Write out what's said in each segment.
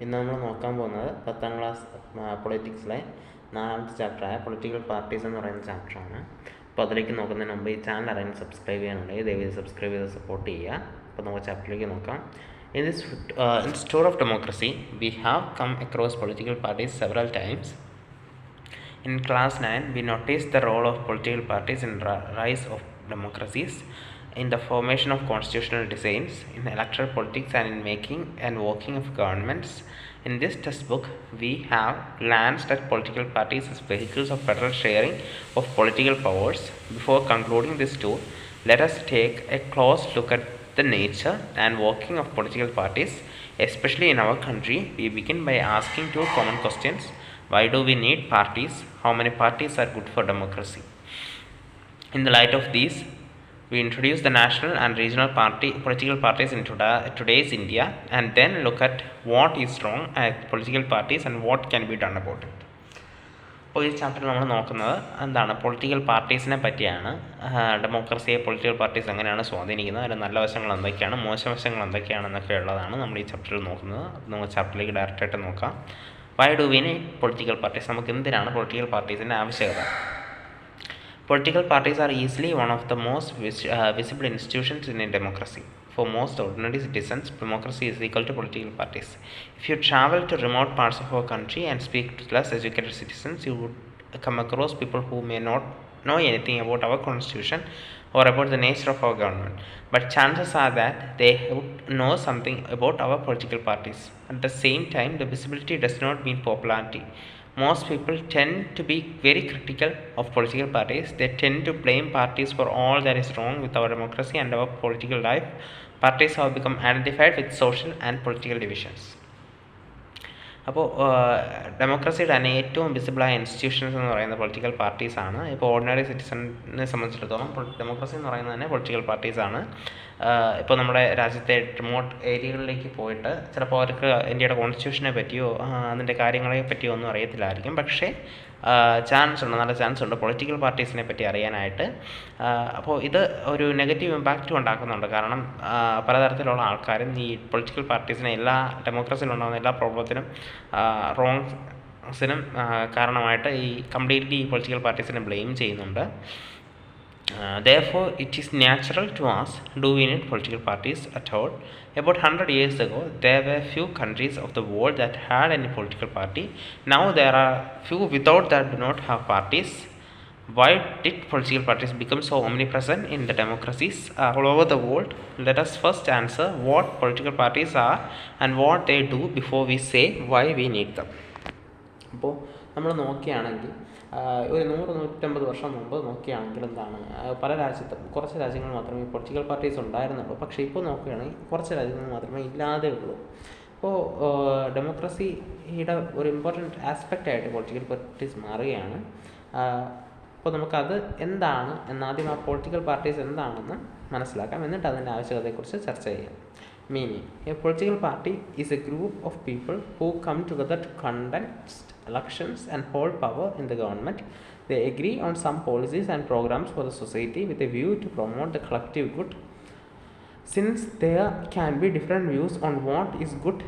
ഇന്ന് നമ്മൾ നോക്കാൻ പോകുന്നത് 10ാം ക്ലാസ് പൊളിറ്റിക്സിലെ 4ാമത്തെ ചാപ്റ്ററായ പൊളിറ്റിക്കൽ പാർട്ടീസ് എന്ന് പറയുന്ന ചാപ്റ്ററാണ്. അപ്പോൾ അതിലേക്ക് നോക്കുന്നതിന് മുമ്പ് ഈ ചാനൽ ആരെങ്കിലും സബ്സ്ക്രൈബ് ചെയ്യാനുണ്ടെങ്കിൽ ദയവായി സബ്സ്ക്രൈബ് ചെയ്ത് സപ്പോർട്ട് ചെയ്യുക. അപ്പോൾ നമുക്ക് ചാപ്റ്ററിലേക്ക് നോക്കാം. In this tour of democracy, we have come across political parties several times. In class 9, we noticed the role of political parties in rise of democracies, in the formation of constitutional designs, in electoral politics, and in making and working of governments. In this textbook, we have glanced at political parties as vehicles of federal sharing of political powers. Before concluding this tour, let us take a close look at the nature and working of political parties, especially in our country. We begin by asking two common questions. Why do we need parties? How many parties are good for democracy? In the light of these, we introduce the national and regional political parties in today's India, and then look at what is wrong at political parties and what can be done about it. അപ്പോൾ ഈ ചാപ്റ്ററിൽ നമ്മൾ നോക്കുന്നത് എന്താണ്, political പാർട്ടീസിനെ പറ്റിയാണ്. ഡെമോക്രസിയെ political parties എങ്ങനെയാണ് സ്വാധീനിക്കുന്നത്, അതിൻ്റെ നല്ല വശങ്ങൾ എന്തൊക്കെയാണ്, മോശം വശങ്ങൾ എന്തൊക്കെയാണെന്നൊക്കെ ഉള്ളതാണ് നമ്മൾ ഈ ചാപ്റ്ററിൽ നോക്കുന്നത്. നമുക്ക് ചാപ്റ്ററിലേക്ക് ഡയറക്റ്റായിട്ട് നോക്കാം. Why do we need political parties? നമുക്ക് എന്തിനാണ് പൊളിറ്റിക്കൽ പാർട്ടീസിൻ്റെ ആവശ്യകത? Political parties are easily one of the most visible institutions in a democracy. For most ordinary citizens, democracy is equal to political parties. If you travel to remote parts of our country and speak to less educated citizens, you would come across people who may not know anything about our constitution or about the nature of our government. But chances are that they would know something about our political parties. At the same time, the visibility does not mean popularity. Most people tend to be very critical of political parties. They tend to blame parties for all that is wrong with our democracy and our political life. Parties have become identified with social and political divisions. അപ്പോൾ ഡെമോക്രസിയുടെ തന്നെ ഏറ്റവും വിസിബിളായ institutions എന്ന് പറയുന്നത് political പാർട്ടീസാണ്. ഇപ്പോൾ ordinary സിറ്റിസണിനെ സംബന്ധിച്ചിടത്തോളം democracy എന്ന് പറയുന്നത് തന്നെ പൊളിറ്റിക്കൽ പാർട്ടീസാണ്. ഇപ്പോൾ നമ്മുടെ രാജ്യത്തെ റിമോട്ട് ഏരിയകളിലേക്ക് പോയിട്ട് ചിലപ്പോൾ അവർക്ക് ഇന്ത്യയുടെ കോൺസ്റ്റിറ്റ്യൂഷനെ പറ്റിയോ അതിൻ്റെ കാര്യങ്ങളെ പറ്റിയോ ഒന്നും അറിയത്തില്ലായിരിക്കും. പക്ഷേ നല്ല ചാൻസ് ഉണ്ട് പൊളിറ്റിക്കൽ പാർട്ടീസിനെ പറ്റി അറിയാനായിട്ട്. അപ്പോൾ ഇത് ഒരു നെഗറ്റീവ് ഇമ്പാക്റ്റും ഉണ്ടാക്കുന്നുണ്ട്. കാരണം പലതരത്തിലുള്ള ആൾക്കാരും ഈ പൊളിറ്റിക്കൽ പാർട്ടീസിനെ ഡെമോക്രസിയിലുണ്ടാകുന്ന എല്ലാ പ്രോബ്ലത്തിനും റോങ്സിനും കാരണമായിട്ട് ഈ കംപ്ലീറ്റ്ലി ഈ പൊളിറ്റിക്കൽ പാർട്ടീസിനെ ബ്ലെയിം ചെയ്യുന്നുണ്ട്. Therefore, it is natural to ask, do we need political parties at all? About 100 years ago, there were few countries of the world that had any political party. Now there are few without that do not have parties. Why did political parties become so omnipresent in the democracies all over the world? Let us first answer what political parties are and what they do before we say why we need them. അപ്പോൾ നമ്മൾ നോക്കുകയാണെങ്കിൽ ഒരു 100-150 വർഷം മുമ്പ് നോക്കുകയാണെങ്കിൽ എന്താണ്, പല രാജ്യത്തും കുറച്ച് രാജ്യങ്ങൾ മാത്രമേ പൊളിറ്റിക്കൽ പാർട്ടീസ് ഉണ്ടായിരുന്നുള്ളൂ. പക്ഷേ ഇപ്പോൾ നോക്കുകയാണെങ്കിൽ കുറച്ച് രാജ്യങ്ങൾ മാത്രമേ ഇല്ലാതെ ഉള്ളൂ. അപ്പോൾ ഡെമോക്രസിയുടെ ഒരു ഇമ്പോർട്ടൻറ്റ് ആസ്പെക്റ്റായിട്ട് പൊളിറ്റിക്കൽ പാർട്ടീസ് മാറുകയാണ്. അപ്പോൾ നമുക്കത് എന്താണ് എന്നാദ്യം ആ പൊളിറ്റിക്കൽ പാർട്ടീസ് എന്താണെന്ന് മനസ്സിലാക്കാം, എന്നിട്ട് അതിൻ്റെ ആവശ്യകതയെക്കുറിച്ച് ചർച്ച ചെയ്യാം. Meaning, a political party is a group of people who come together to conduct elections and hold power in the government. They agree on some policies and programs for the society with a view to promote the collective good. Since there can be different views on what is good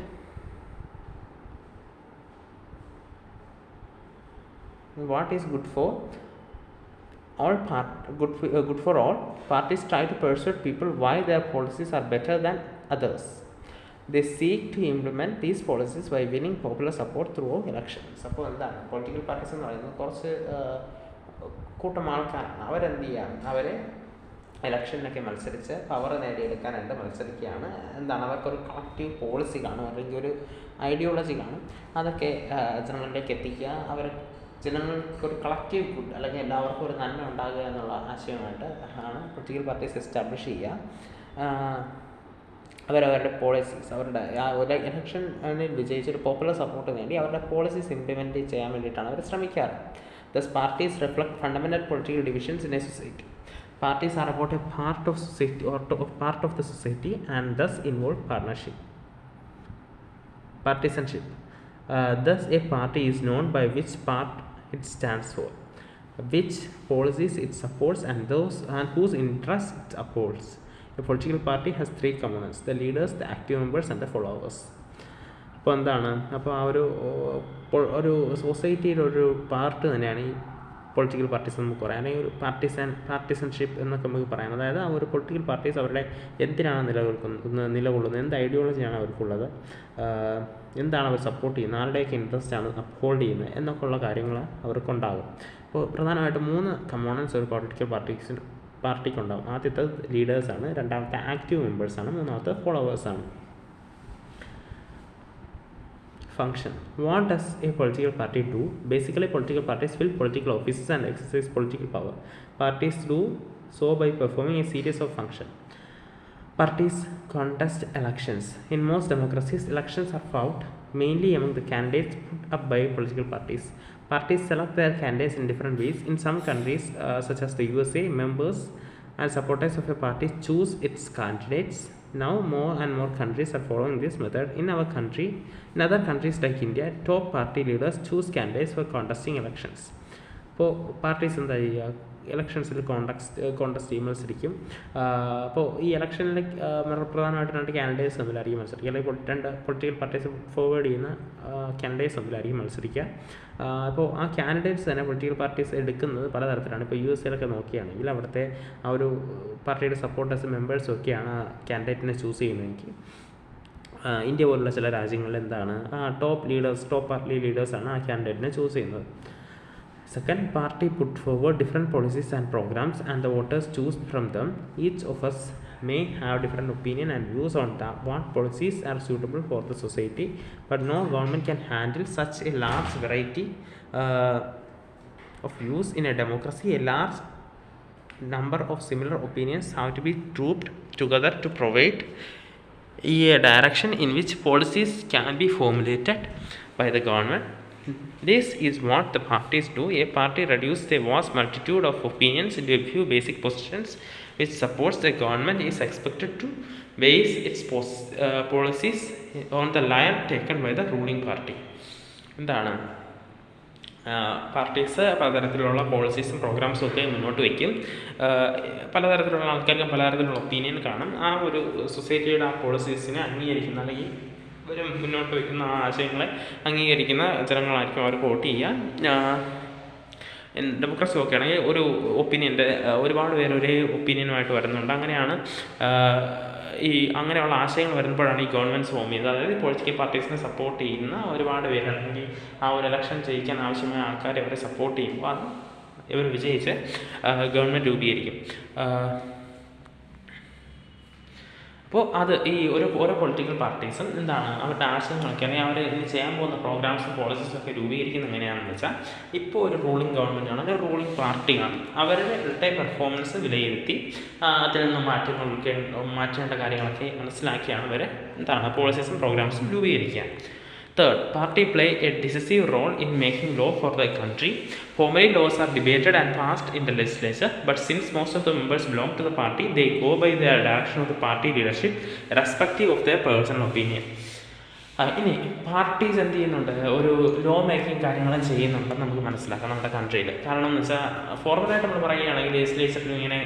for all, parties try to persuade people why their policies are better than others. They seek to implement these policies by winning popular support through elections. അപ്പോൾ എന്താണ് political parties എന്ന് പറയുന്നത്? കുറച്ച് കൂട്ടം ആൾക്കാരാണ്. അവരെന്ത് ചെയ്യാം, അവർ ഇലക്ഷനിലൊക്കെ മത്സരിച്ച് പവർ നേടിയെടുക്കാനായിട്ട് മത്സരിക്കുകയാണ്. എന്താണ്, അവർക്കൊരു കളക്റ്റീവ് പോളിസി കാണും, അല്ലെങ്കിൽ ഒരു ഐഡിയോളജി കാണും. അതൊക്കെ ജനങ്ങളിലേക്ക് എത്തിക്കുക, ജനങ്ങൾക്കൊരു കളക്റ്റീവ് ഗുഡ് അല്ലെങ്കിൽ എല്ലാവർക്കും ഒരു നന്മ ഉണ്ടാകുക എന്നുള്ള ആശയമായിട്ട് ആണ് പൊളിറ്റിക്കൽ പാർട്ടീസ് എസ്റ്റാബ്ലിഷ് ചെയ്യുക. അവരവരുടെ പോളിസീസ്, അവരുടെ ഒരു ഇലക്ഷനിൽ വിജയിച്ചൊരു പോപ്പുലർ സപ്പോർട്ട് നേടി അവരുടെ പോളിസീസ് ഇംപ്ലിമെൻറ്റ് ചെയ്യാൻ വേണ്ടിയിട്ടാണ് അവർ ശ്രമിക്കാറ്. Thus, parties reflect fundamental political divisions in a society. Parties are about a part of society or part of the society and thus involve partisanship. Thus, a party is known by which part it stands for, which policies it supports, and whose interests it upholds. A political party has three components: the leaders, the active members, and the followers. അപ്പോൾ എന്താണ്, അപ്പോൾ ആ ഒരു സൊസൈറ്റിയിലൊരു part തന്നെയാണ് ഈ political parties എന്ന് നമുക്ക് പറയാം, അല്ലെങ്കിൽ ഒരു പാർട്ടിസൺഷിപ്പ് എന്നൊക്കെ നമുക്ക് പറയാം. അതായത് ആ ഒരു പൊളിറ്റിക്കൽ പാർട്ടീസ് അവരുടെ എന്തിനാണ് നിലകൊള്ളുന്നത്, എന്ത് ഐഡിയോളജിയാണ് അവർക്കുള്ളത്, എന്താണ് അവർ സപ്പോർട്ട് ചെയ്യുന്നത്, ആരുടെയൊക്കെ ഇൻട്രസ്റ്റ് ആണ് അപ്ഹോൾഡ് ചെയ്യുന്നത് എന്നൊക്കെ ഉള്ള കാര്യങ്ങൾ അവർക്കുണ്ടാകും. അപ്പോൾ പ്രധാനമായിട്ടും 3 കമ്പോണൻസ് ഒരു പൊളിറ്റിക്കൽ പാർട്ടിക്കുണ്ടാകും. ആദ്യത്തെ ലീഡേഴ്സാണ്, രണ്ടാമത്തെ ആക്റ്റീവ് മെമ്പേഴ്സാണ്, മൂന്നാമത്തെ ഫോളോവേഴ്സാണ്. Function. What does a political party do? Basically, political parties fill political offices and exercise political power. Parties do so by performing a series of functions. Parties contest elections. In most democracies, elections are fought mainly among the candidates put up by political parties. Parties select their candidates in different ways. In some countries, such as the USA, members and supporters of a party choose its candidates. Now more and more countries are following this method. In other countries like India, top party leaders choose candidates for contesting elections. അപ്പോൾ parties എന്താ ചെയ്യുക, ഇലക്ഷൻസിൽ contest ചെയ്യും, മത്സരിക്കും. അപ്പോൾ ഈ ഇലക്ഷനിൽ പ്രധാനമായിട്ട് 2 candidates തമ്മിലായിരിക്കും മത്സരിക്കുക, അല്ലെങ്കിൽ 2 പൊളിറ്റിക്കൽ പാർട്ടീസ് ഫോർവേഡ് ചെയ്യുന്ന കാൻഡിഡേറ്റ്സ് തമ്മിലായിരിക്കും മത്സരിക്കുക. അപ്പോൾ ആ കാൻഡിഡേറ്റ്സ് തന്നെ പൊളിറ്റിക്കൽ പാർട്ടീസ് എടുക്കുന്നത് പലതരത്തിലാണ്. ഇപ്പോൾ USA നോക്കുകയാണെങ്കിൽ അവിടുത്തെ ആ ഒരു പാർട്ടിയുടെ സപ്പോർട്ടേഴ്സും മെമ്പേഴ്സും ഒക്കെയാണ് ആ കാൻഡിഡേറ്റിനെ ചൂസ് ചെയ്യുന്നതെങ്കിൽ, ഇന്ത്യ പോലുള്ള ചില രാജ്യങ്ങളിൽ എന്താണ്, ടോപ്പ് പാർട്ടി ലീഡേഴ്സാണ് ആ കാൻഡിഡേറ്റിനെ ചൂസ് ചെയ്യുന്നത്. Second, party put forward different policies and programs and the voters choose from them. Each of us may have different opinion and views on what policies are suitable for the society, but no government can handle such a large variety of views in a democracy. A large number of similar opinions have to be grouped together to provide a direction in which policies can be formulated by the government. This is what the parties do. A party reduces a vast multitude of opinions into a few basic positions which supports the government is expected to base its policies on the line taken by the ruling party. എന്താണ്, parties പലതരത്തിലുള്ള പോളിസീസും പ്രോഗ്രാംസും ഒക്കെ മുന്നോട്ട് വയ്ക്കും. പലതരത്തിലുള്ള ആൾക്കാർക്ക് പലതരത്തിലുള്ള opinion കാണും. ആ ഒരു സൊസൈറ്റിയുടെ ആ പോളിസീസിനെ അംഗീകരിക്കുന്ന, അല്ലെങ്കിൽ ഒരു മുന്നോട്ട് വയ്ക്കുന്ന ആ ആശയങ്ങളെ അംഗീകരിക്കുന്ന ജനങ്ങളായിരിക്കും അവർ വോട്ട് ചെയ്യുക. ഡെമോക്രസി ഒക്കെ ആണെങ്കിൽ ഒരു ഒപ്പീനിയൻ്റെ ഒരുപാട് പേര് ഒരേ ഒപ്പീനിയനുമായിട്ട് വരുന്നുണ്ട്. അങ്ങനെയുള്ള ആശയങ്ങൾ വരുമ്പോഴാണ് ഈ ഗവൺമെൻറ്റ്സ് ഫോം ചെയ്യുന്നത്. അതായത് പൊളിറ്റിക്കൽ പാർട്ടീസിനെ സപ്പോർട്ട് ചെയ്യുന്ന ഒരുപാട് പേര്, അല്ലെങ്കിൽ ആ ഒരു ഇലക്ഷൻ ജയിക്കാൻ ആവശ്യമായ ആൾക്കാരെ അവരെ സപ്പോർട്ട് ചെയ്യുമ്പോൾ അത് ഇവർ വിജയിച്ച് ഗവൺമെൻറ് രൂപീകരിക്കും. അപ്പോൾ അത് ഈ ഓരോ പൊളിറ്റിക്കൽ പാർട്ടീസും എന്താണ്, അവരുടെ ആശയങ്ങളൊക്കെ, അല്ലെങ്കിൽ അവർ ഇനി ചെയ്യാൻ പോകുന്ന പ്രോഗ്രാംസും പോളിസീസും ഒക്കെ രൂപീകരിക്കുന്നത് എങ്ങനെയാണെന്ന് വെച്ചാൽ, ഇപ്പോൾ ഒരു റൂളിംഗ് ഗവൺമെൻറ് ആണ്, ഒരു റൂളിംഗ് പാർട്ടിയാണ്, അവരുടെ പെർഫോമൻസ് വിലയിരുത്തി അതിൽ നിന്ന് മാറ്റേണ്ട കാര്യങ്ങളൊക്കെ മനസ്സിലാക്കിയാണ് അവർ എന്താണ് പോളിസീസും പ്രോഗ്രാംസും രൂപീകരിക്കുക. Third, party play a decisive role in making law for the country. Formally, laws are debated and passed in the legislature, but since most of the members belong to the party, they go by the direction of the party leadership, irrespective of their personal opinion. ഇനി parties എന്ത് ചെയ്യുന്നുണ്ട്, ഒരു law making കാര്യങ്ങളും ചെയ്യുന്നുണ്ടെന്ന് നമുക്ക് മനസ്സിലാക്കാം നമ്മുടെ കൺട്രിയിൽ. കാരണം എന്ന് വെച്ചാൽ ഫോർമലായിട്ട് നമ്മൾ പറയുകയാണെങ്കിൽ ലെജിസ്ലേച്ചറിൽ ഇങ്ങനെ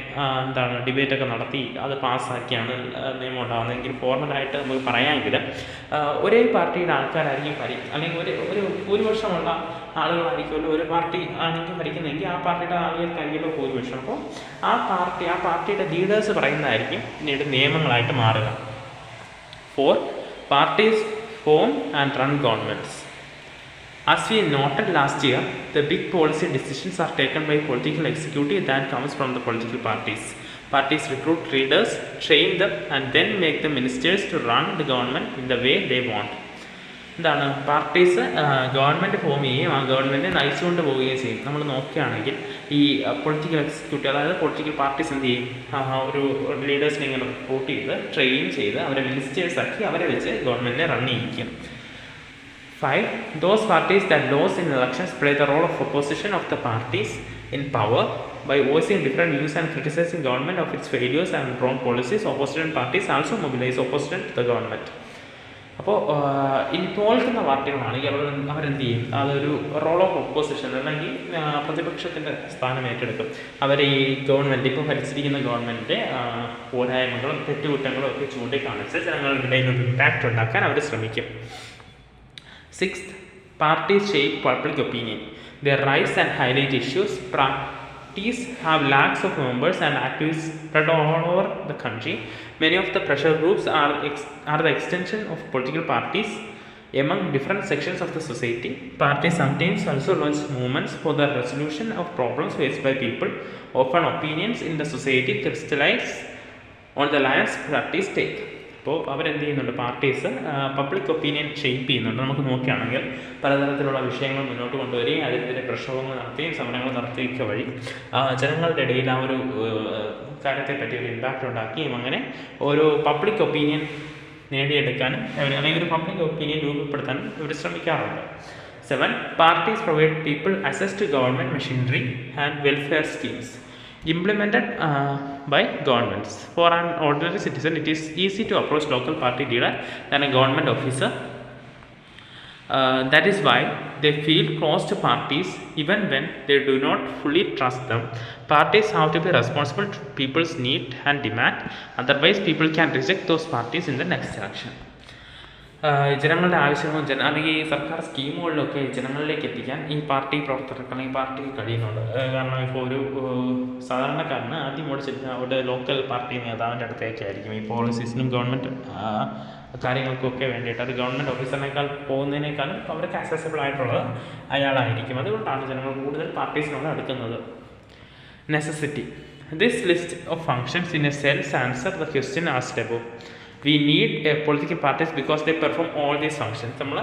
ഡിബേറ്റൊക്കെ നടത്തി അത് പാസ്സാക്കിയാണ് നിയമം ഉണ്ടാകുന്നതെങ്കിൽ ഫോർമലായിട്ട് നമുക്ക് പറയാമെങ്കിൽ ഒരേ പാർട്ടിയുടെ ആൾക്കാരായിരിക്കും അല്ലെങ്കിൽ ഒരു ഭൂരിപക്ഷമുള്ള ആളുകളായിരിക്കുമല്ലോ ഒരു പാർട്ടി ആണെങ്കിൽ ഭരിക്കുന്നതെങ്കിൽ ആ പാർട്ടിയുടെ ആളുകൾക്കായിരിക്കുമല്ലോ ഭൂരിപക്ഷം. അപ്പോൾ ആ പാർട്ടിയുടെ ലീഡേഴ്സ് പറയുന്നതായിരിക്കും പിന്നീട് നിയമങ്ങളായിട്ട് മാറുക. 4, parties form and run governments. As we noted last year, the big policy decisions are taken by political executive that comes from the political parties. Parties recruit leaders, train them, and then make the ministers to run the government in the way they want. എന്താണ്, parties government form ചെയ്യുകയും ആ government നയിച്ചുകൊണ്ട് പോവുകയും ചെയ്യും. നമ്മൾ നോക്കുകയാണെങ്കിൽ ഈ political executive, അതായത് political parties എന്ത് ചെയ്യും, ഒരു ലീഡേഴ്സിനെ ഇങ്ങനെ റിക്രൂട്ട് ചെയ്ത് ട്രെയിൻ ചെയ്ത് അവരെ മിനിസ്റ്റേഴ്സാക്കി അവരെ വെച്ച് ഗവൺമെൻറ്റിനെ run ചെയ്യിക്കും. 5, those parties that lose in elections play the role of opposition of the parties in power by voicing different views and criticizing government of its failures and wrong policies. Opposition parties also mobilize opposition to the government. അപ്പോൾ ഇനി തോൽക്കുന്ന പാർട്ടികളാണെങ്കിൽ അവരെന്ത് ചെയ്യും, അതൊരു role of opposition അല്ലെങ്കിൽ പ്രതിപക്ഷത്തിൻ്റെ സ്ഥാനം ഏറ്റെടുക്കും. അവർ ഈ ഗവൺമെൻറ് ഇപ്പോൾ ഭരിച്ചിരിക്കുന്ന ഗവൺമെൻറ്റിൻ്റെ പോരായ്മകളും തെറ്റുകുറ്റങ്ങളും ഒക്കെ ചൂണ്ടിക്കാണിച്ച് ജനങ്ങളുടെ ഇടയിൽ നിന്ന് ഇമ്പാക്റ്റ് ഉണ്ടാക്കാൻ അവർ ശ്രമിക്കും. Sixth, parties shape public opinion. They rise and highlight issues. Parties have lakhs of members and activists spread all over the country. Many of the pressure groups are the extension of political parties among different sections of the society. Parties sometimes also launch movements for the resolution of problems faced by people. Often opinions in the society crystallize on the lines parties take. അപ്പോൾ അവരെന്ത് ചെയ്യുന്നുണ്ട്, parties public opinion shape ചെയ്യുന്നുണ്ട്. നമുക്ക് നോക്കുകയാണെങ്കിൽ പലതരത്തിലുള്ള വിഷയങ്ങൾ മുന്നോട്ട് കൊണ്ടുവരികയും അതിനെതിരെ പ്രക്ഷോഭങ്ങൾ നടത്തുകയും സമരങ്ങൾ നടത്തുകയൊക്കെ വഴി ജനങ്ങളുടെ ഇടയിൽ ആ ഒരു കാര്യത്തെപ്പറ്റി ഒരു ഇമ്പാക്റ്റ് ഉണ്ടാക്കുകയും അങ്ങനെ ഒരു പബ്ലിക് ഒപ്പീനിയൻ നേടിയെടുക്കാനും അല്ലെങ്കിൽ ഒരു പബ്ലിക് ഒപ്പീനിയൻ രൂപപ്പെടുത്താനും ഇവർ ശ്രമിക്കാറുണ്ട്. 7. Parties provide people access to government machinery and welfare schemes implemented by governments. For an ordinary citizen, it is easy to approach local party leader than a government officer. That is why they feel close to parties even when they do not fully trust them. Parties have to be responsible to people's need and demand, otherwise people can reject those parties in the next election. ജനങ്ങളുടെ ആവശ്യങ്ങളും അല്ലെങ്കിൽ സർക്കാർ സ്കീമുകളിലൊക്കെ ജനങ്ങളിലേക്ക് എത്തിക്കാൻ ഈ party പ്രവർത്തകർക്ക് അല്ലെങ്കിൽ പാർട്ടിക്ക് കഴിയുന്നുണ്ട്. കാരണം ഇപ്പോൾ ഒരു സാധാരണക്കാരന് ആദ്യം അവിടെ ലോക്കൽ പാർട്ടി നേതാവിൻ്റെ അടുത്തേക്കായിരിക്കും ഈ പോളിസീസിനും ഗവൺമെൻറ് കാര്യങ്ങൾക്കൊക്കെ വേണ്ടിയിട്ട് അത് ഗവൺമെൻറ് ഓഫീസറിനേക്കാൾ പോകുന്നതിനേക്കാളും അവർക്ക് ആക്സസിബിൾ ആയിട്ടുള്ളത് അയാളായിരിക്കും. അതുകൊണ്ടാണ് ജനങ്ങൾ കൂടുതൽ പാർട്ടീസിനോട് അടുക്കുന്നത്. Necessity. This list of functions in a sense answer the question asked above. We need political parties because they perform all these functions. നമ്മൾ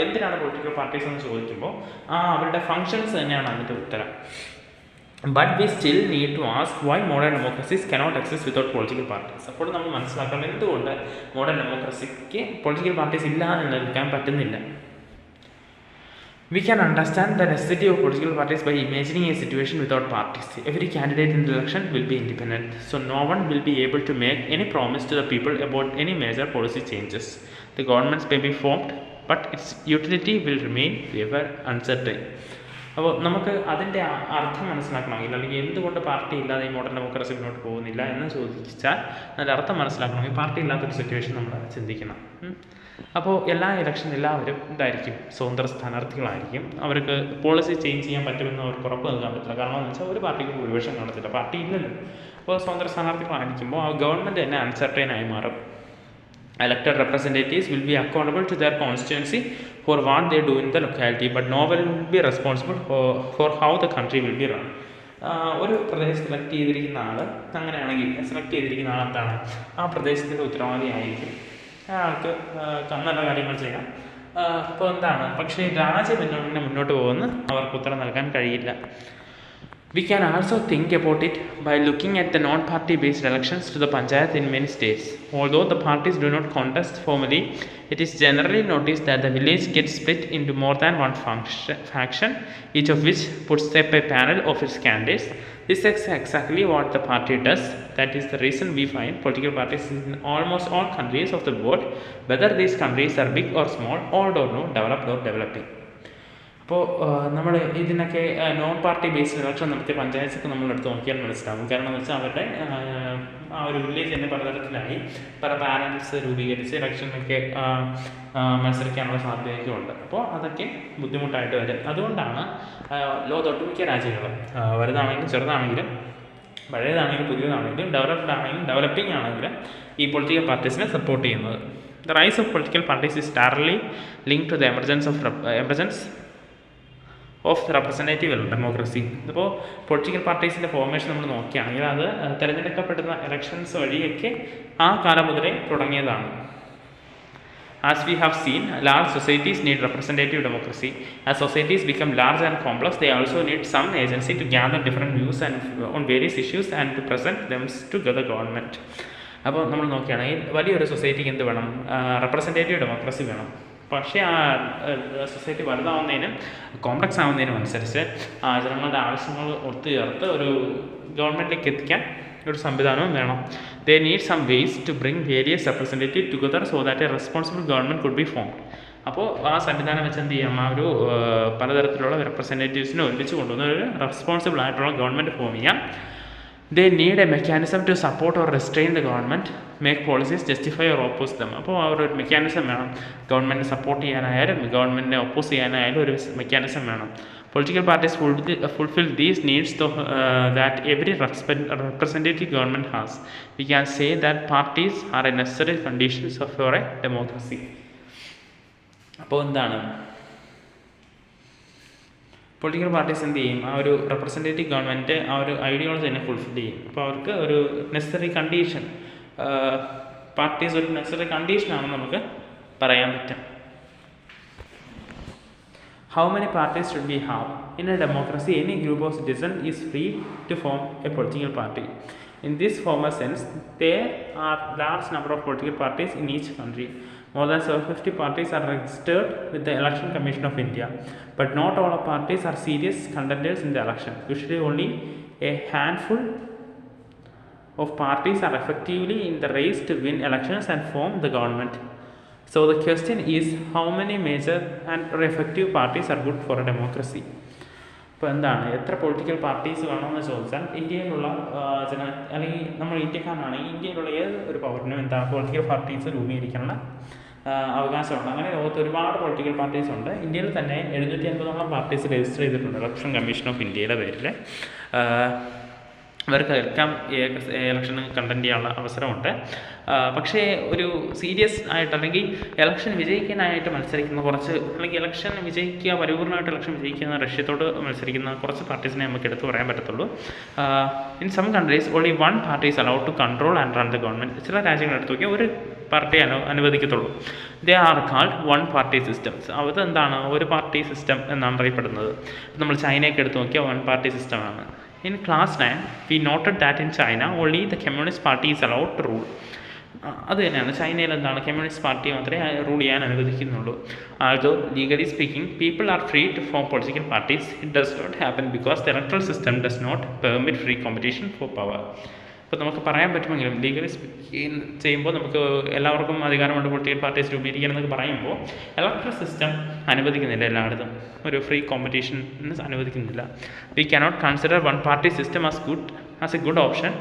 എന്തിനാണ് പൊളിറ്റിക്കൽ പാർട്ടീസ് എന്ന് ചോദിക്കുമ്പോൾ അവരുടെ ഫങ്ഷൻസ് തന്നെയാണ് അതിൻ്റെ ഉത്തരം. But we still need to ask why modern democracies cannot exist without political parties. അപ്പോൾ നമ്മൾ മനസ്സിലാക്കണം എന്തുകൊണ്ട് മോഡേൺ ഡെമോക്രസിക്ക് പൊളിറ്റിക്കൽ പാർട്ടീസ് ഇല്ലാതെ നിലനിൽക്കാൻ പറ്റുന്നില്ല. We can understand the necessity of political parties by imagining a situation without parties. Every candidate in the election will be independent, so no one will be able to make any promise to the people about any major policy changes. The governments may be formed, but its utility will remain ever uncertain. അപ്പോൾ നമുക്ക് അതിൻ്റെ അർത്ഥം മനസ്സിലാക്കണമെങ്കിൽ അല്ലെങ്കിൽ എന്തുകൊണ്ട് party ഇല്ലാതെ ഈ modern democracy മുന്നോട്ട് പോകുന്നില്ല എന്ന് ചോദിച്ചാൽ അതിൻ്റെ അർത്ഥം മനസ്സിലാക്കണമെങ്കിൽ പാർട്ടി ഇല്ലാത്തൊരു സിറ്റുവേഷൻ നമ്മൾ ചിന്തിക്കണം. അപ്പോൾ എല്ലാ ഇലക്ഷനും എല്ലാവരും ഇതായിരിക്കും, സ്വതന്ത്ര സ്ഥാനാർത്ഥികളായിരിക്കും. അവർക്ക് പോളിസി ചേഞ്ച് ചെയ്യാൻ പറ്റുമെന്ന് അവർക്ക് ഉറപ്പ് നൽകാൻ പറ്റില്ല. കാരണം എന്ന് വെച്ചാൽ ഒരു പാർട്ടിക്ക് ഭൂരിപക്ഷം കാണത്തില്ല, പാർട്ടി ഇല്ലല്ലോ. അപ്പോൾ സ്വതന്ത്ര സ്ഥാനാർത്ഥികളായിരിക്കുമ്പോൾ ആ ഗവൺമെൻറ് തന്നെ അൺസർട്ടൈൻ ആയി മാറും. Elected representatives will be accountable to their constituency for what they do in the locality, but no one will be responsible for how the country will be run. ഒരു പ്രദേശം select ചെയ്തിരിക്കുന്ന ആൾ അങ്ങനെയാണെങ്കിൽ select ചെയ്തിരിക്കുന്ന ആൾ എന്താണ്, ആ പ്രദേശത്തിൻ്റെ ഉത്തരവാദിയായിരിക്കും. അയാൾക്ക് നല്ല കാര്യങ്ങൾ ചെയ്യാം. അപ്പോൾ എന്താണ്, പക്ഷേ രാജ്യം എങ്ങനെ മുന്നോട്ട് പോകുമെന്ന് അവർക്ക് ഉത്തരം നൽകാൻ കഴിയില്ല. We can also think about it by looking at the non-party based elections to the panchayat in many states. Although the parties do not contest formally, it is generally noticed that the village gets split into more than one faction, each of which puts up a panel of its candidates. This is exactly what the party does. That is the reason we find political parties in almost all countries of the world, whether these countries are big or small, old or new, developed or developing. അപ്പോൾ നമ്മൾ ഇതിനൊക്കെ non party based election നടത്തിയ പഞ്ചായത്തൊക്കെ നമ്മളെടുത്ത് നോക്കിയാൽ മനസ്സിലാവും. കാരണം എന്ന് വെച്ചാൽ അവരുടെ ആ ഒരു വില്ലേജ് തന്നെ പലതരത്തിലായി പല പാനൽസ് രൂപീകരിച്ച് ഇലക്ഷനൊക്കെ മത്സരിക്കാനുള്ള സാധ്യതയൊക്കെ ഉണ്ട്. അപ്പോൾ അതൊക്കെ ബുദ്ധിമുട്ടായിട്ട് വരും. അതുകൊണ്ടാണ് ഒട്ടുമിക്ക രാജ്യങ്ങളും വലുതാണെങ്കിലും ചെറുതാണെങ്കിലും പഴയതാണെങ്കിലും പുതിയതാണെങ്കിലും ഡെവലപ്ഡ് ആണെങ്കിലും ഡെവലപ്പിംഗ് ആണെങ്കിലും ഈ പൊളിറ്റിക്കൽ പാർട്ടീസിനെ സപ്പോർട്ട് ചെയ്യുന്നത്. The rise of political parties is directly linked to the emergence of representative democracy. ഇപ്പോൾ പൊളിറ്റിക്കൽ പാർട്ടീസിൻ്റെ ഫോർമേഷൻ നമ്മൾ നോക്കുകയാണെങ്കിൽ അത് തിരഞ്ഞെടുക്കപ്പെടുന്ന ഇലക്ഷൻസ് വഴിയൊക്കെ ആ കാലം മുതലേ തുടങ്ങിയതാണ്. As we have seen, large societies need representative democracy. As societies become large and complex, they also need some agency to gather different views on various issues and to present them to the government. അപ്പോൾ നമ്മൾ നോക്കുകയാണെങ്കിൽ വലിയൊരു സൊസൈറ്റിക്ക് എന്ത് വേണം, representative democracy വേണം. പക്ഷേ ആ സൊസൈറ്റി വലുതാവുന്നതിനും കോംപ്ലക്സ് ആവുന്നതിനും അനുസരിച്ച് ജനങ്ങളുടെ ആവശ്യങ്ങൾ ഒത്തുചേർത്ത് ഒരു ഗവൺമെൻറ്റിലേക്ക് എത്തിക്കാൻ ഒരു സംവിധാനവും വേണം. They need some ways to bring various representatives together so that a responsible government could be formed. അപ്പോൾ ആ സംവിധാനം വെച്ച് എന്ത് ചെയ്യാം, ആ ഒരു പലതരത്തിലുള്ള റെപ്രസെൻറ്റേറ്റീവ്സിനെ ഒരുമിച്ച് കൊണ്ടുവന്ന് ഒരു റെസ്പോൺസിബിൾ ആയിട്ടുള്ള ഗവൺമെൻറ് ഫോം ചെയ്യാം. they need a mechanism to support or restrain the government, make policies, justify or oppose them. അപ്പോൾ അവർ ഒരു മെക്കാനിസം വേണം. ഗവൺമെൻറ് സപ്പോർട്ട് ചെയ്യാനായാലും ഗവൺമെൻറ്റിനെ ഒപ്പോസ് ചെയ്യാനായാലും ഒരു മെക്കാനിസം വേണം. Political parties fulfill these needs that every representative government has. We can say that parties are a necessary conditions for a democracy. അപ്പോൾ എന്താണ് political parties എന്ത് ചെയ്യും? ആ ഒരു റെപ്രസെൻറ്റേറ്റീവ് ഗവൺമെൻറ് ആ ഒരു ഐഡിയോളജി തന്നെ ഫുൾഫിൽ ചെയ്യും. അപ്പോൾ അവർക്ക് ഒരു നെസസറി കണ്ടീഷൻ, പാർട്ടീസ് ഒരു നെസസറി കണ്ടീഷനാണെന്ന് നമുക്ക് പറയാൻ പറ്റും. How many parties should we have? In a democracy, any group of citizens is free to form a political party. In this former sense, there are large number of political parties in each country. More than 750 parties are registered with the Election Commission of India. But not all parties are serious contenders in the election. Usually only a handful of parties are effectively in the race to win elections and form the government. So the question is, how many major and effective parties are good for a democracy? ഇപ്പോൾ എന്താണ്, എത്ര political parties വേണമെന്ന് ചോദിച്ചാൽ ഇന്ത്യയിലുള്ള അല്ലെങ്കിൽ നമ്മൾ ഇന്ത്യക്കാരനാണെങ്കിൽ ഇന്ത്യയിലുള്ള ഏത് ഒരു പൗരനും എന്താണ് പൊളിറ്റിക്കൽ പാർട്ടീസ് രൂപീകരിക്കാനുള്ള അവകാശമുണ്ട്. അങ്ങനെ ലോകത്ത് ഒരുപാട് പൊളിറ്റിക്കൽ പാർട്ടീസ് ഉണ്ട്. ഇന്ത്യയിൽ തന്നെ 750 പാർട്ടീസ് രജിസ്റ്റർ ചെയ്തിട്ടുണ്ട് ഇലക്ഷൻ കമ്മീഷൻ ഓഫ് ഇന്ത്യയുടെ പേരിൽ. ഇവർക്ക് ഇലക്ഷന് കണ്ടന്റ് ചെയ്യാനുള്ള അവസരമുണ്ട്. പക്ഷേ ഒരു സീരിയസ് ആയിട്ട് അല്ലെങ്കിൽ ഇലക്ഷൻ വിജയിക്കാനായിട്ട് മത്സരിക്കുന്ന കുറച്ച്, അല്ലെങ്കിൽ ഇലക്ഷൻ വിജയിക്കുക, പരിപൂർണ്ണമായിട്ട് ഇലക്ഷൻ വിജയിക്കുക എന്ന ലക്ഷ്യത്തോട് മത്സരിക്കുന്ന കുറച്ച് പാർട്ടീസിനെ നമുക്ക് എടുത്തു പറയാൻ പറ്റത്തുള്ളൂ. In some countries only one party is allowed to control and run the government. ചില രാജ്യങ്ങൾ എടുത്തു നോക്കിയാൽ ഒരു പാർട്ടി അനുവദിക്കത്തുള്ളൂ. They are called one party systems. അത് എന്താണ്, ഒരു പാർട്ടി സിസ്റ്റം എന്നാണ് അറിയപ്പെടുന്നത്. നമ്മൾ ചൈനയൊക്കെ എടുത്തു നോക്കിയാൽ വൺ പാർട്ടി സിസ്റ്റമാണ്. In class 9, we noted that in China, only the Communist Party is allowed to rule. അത് തന്നെയാണ് ചൈനയിൽ എന്താണ്, കമ്മ്യൂണിസ്റ്റ് പാർട്ടി മാത്രമേ റൂൾ ചെയ്യാൻ അനുവദിക്കുന്നുള്ളൂ. although legally speaking people are free to form political parties, it does not happen because the electoral system does not permit free competition for power. അപ്പോൾ നമുക്ക് പറയാൻ പറ്റുമെങ്കിലും legally ചെയ്യുമ്പോൾ നമുക്ക് എല്ലാവർക്കും അധികാരമുണ്ട് പൊളിറ്റിക്കൽ പാർട്ടീസ് രൂപീകരിക്കണം എന്നൊക്കെ പറയുമ്പോൾ ഇലക്ട്രൽ സിസ്റ്റം അനുവദിക്കുന്നില്ല, എല്ലായിടത്തും ഒരു ഫ്രീ കോമ്പറ്റീഷൻ അനുവദിക്കുന്നില്ല. We cannot consider one party system as a good option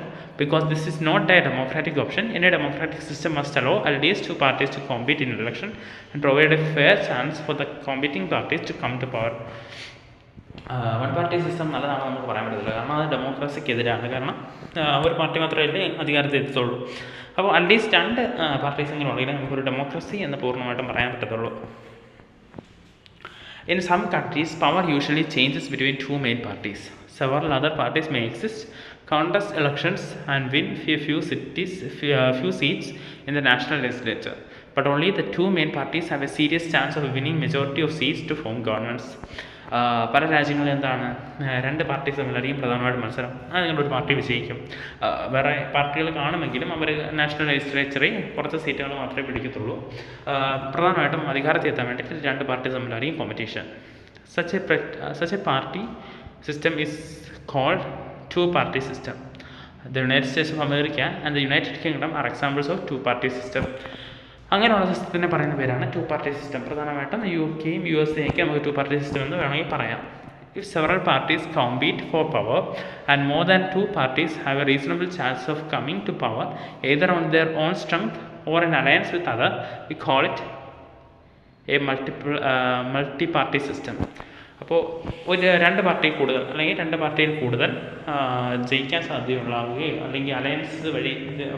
because this is not a democratic option. In a democratic system must allow at least two parties to compete in an election and provide a fair chance for the competing parties to come to power. One party system നല്ലതാണെന്ന് നമുക്ക് പറയാൻ പറ്റത്തില്ല, കാരണം അത് ഡെമോക്രസിക്ക് എതിരാണ്. കാരണം ഒരു party മാത്രമല്ലേ അധികാരത്തിൽ എത്തുള്ളൂ. അപ്പോൾ അറ്റ്ലീസ്റ്റ് രണ്ട് പാർട്ടീസെങ്കിലും ഉണ്ടെങ്കിൽ നമുക്കൊരു ഡെമോക്രസി എന്ന് പൂർണ്ണമായിട്ടും പറയാൻ പറ്റത്തുള്ളൂ. In some countries, power usually changes between two main parties. Several other parties may exist, contest elections and win few seats in the national legislature. But only the two main parties have a serious chance of winning majority of seats to form governments. പല രാജ്യങ്ങളിൽ എന്താണ്, രണ്ട് parties തമ്മിലായിരിക്കും പ്രധാനമായിട്ടും മത്സരം. അത് നിങ്ങളൊരു party വിജയിക്കും. വേറെ പാർട്ടികൾ കാണുമെങ്കിലും അവർ നാഷണൽ ലെജിസ്ലേച്ചറിൽ കുറച്ച് സീറ്റുകൾ മാത്രമേ പിടിക്കത്തുള്ളൂ. പ്രധാനമായിട്ടും അധികാരത്തിൽ എത്താൻ വേണ്ടിയിട്ട് രണ്ട് പാർട്ടി തമ്മിലായിരിക്കും competition. such a party system is called two-party system. The United States of America and the United Kingdom are examples of two-party system. അങ്ങനെയുള്ള സിസ്റ്റത്തിനെ പറയുന്ന പേരാണ് ടു പാർട്ടി സിസ്റ്റം. പ്രധാനമായിട്ടും UK-യും USA-യൊക്കെ നമുക്ക് ടു പാർട്ടി സിസ്റ്റം എന്ന് വേണമെങ്കിൽ പറയാം. If several parties compete for power and more than two parties have a reasonable chance of coming to power either on their own strength or in alliance with other, we call it a multi-party system. അപ്പോൾ ഒരു രണ്ട് party കൂടുതൽ അല്ലെങ്കിൽ രണ്ട് പാർട്ടിയിൽ കൂടുതൽ ജയിക്കാൻ സാധ്യതയുണ്ടാവുകയും അല്ലെങ്കിൽ അലയൻസ് വഴി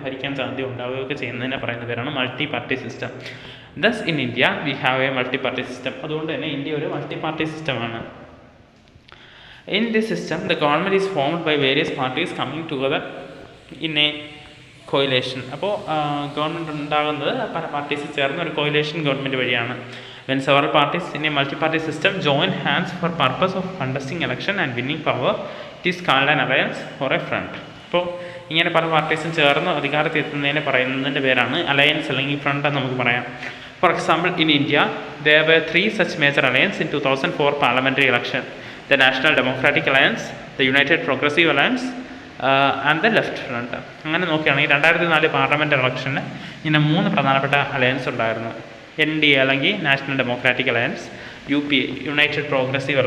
ഭരിക്കാൻ സാധ്യത ഉണ്ടാവുകയൊക്കെ ചെയ്യുന്നതിനെ പറയുന്ന പേരാണ് multi party system. Thus in India we have a multi party system. അതുകൊണ്ട് തന്നെ ഇന്ത്യ ഒരു മൾട്ടി പാർട്ടി സിസ്റ്റമാണ്. In this system the government is formed by various parties coming together in a coalition. അപ്പോൾ ഗവൺമെൻറ് ഉണ്ടാകുന്നത് പല parties ചേർന്ന ഒരു coalition government വഴിയാണ്. When several parties in a multi-party system join hands for purpose of contesting election and winning power, it is called an alliance or a front. അപ്പോൾ ഇങ്ങനെ പല പാർട്ടീസും ചേർന്ന് അധികാരത്തിൽ എത്തുന്നതിനെ പറയുന്നതിൻ്റെ പേരാണ് അലയൻസ് അല്ലെങ്കിൽ ഫ്രണ്ട് എന്ന് നമുക്ക് പറയാം. For example, in India, there were three such major alliances in 2004 parliamentary election: the National Democratic Alliance, the United Progressive Alliance, and the Left Front. അങ്ങനെ നോക്കുകയാണെങ്കിൽ 2004 പാർലമെൻറ്റ് ഇലക്ഷന് ഇങ്ങനെ മൂന്ന് പ്രധാനപ്പെട്ട അലയൻസ് ഉണ്ടായിരുന്നു. NDA അല്ലെങ്കിൽ national democratic alliance, UPA united progressive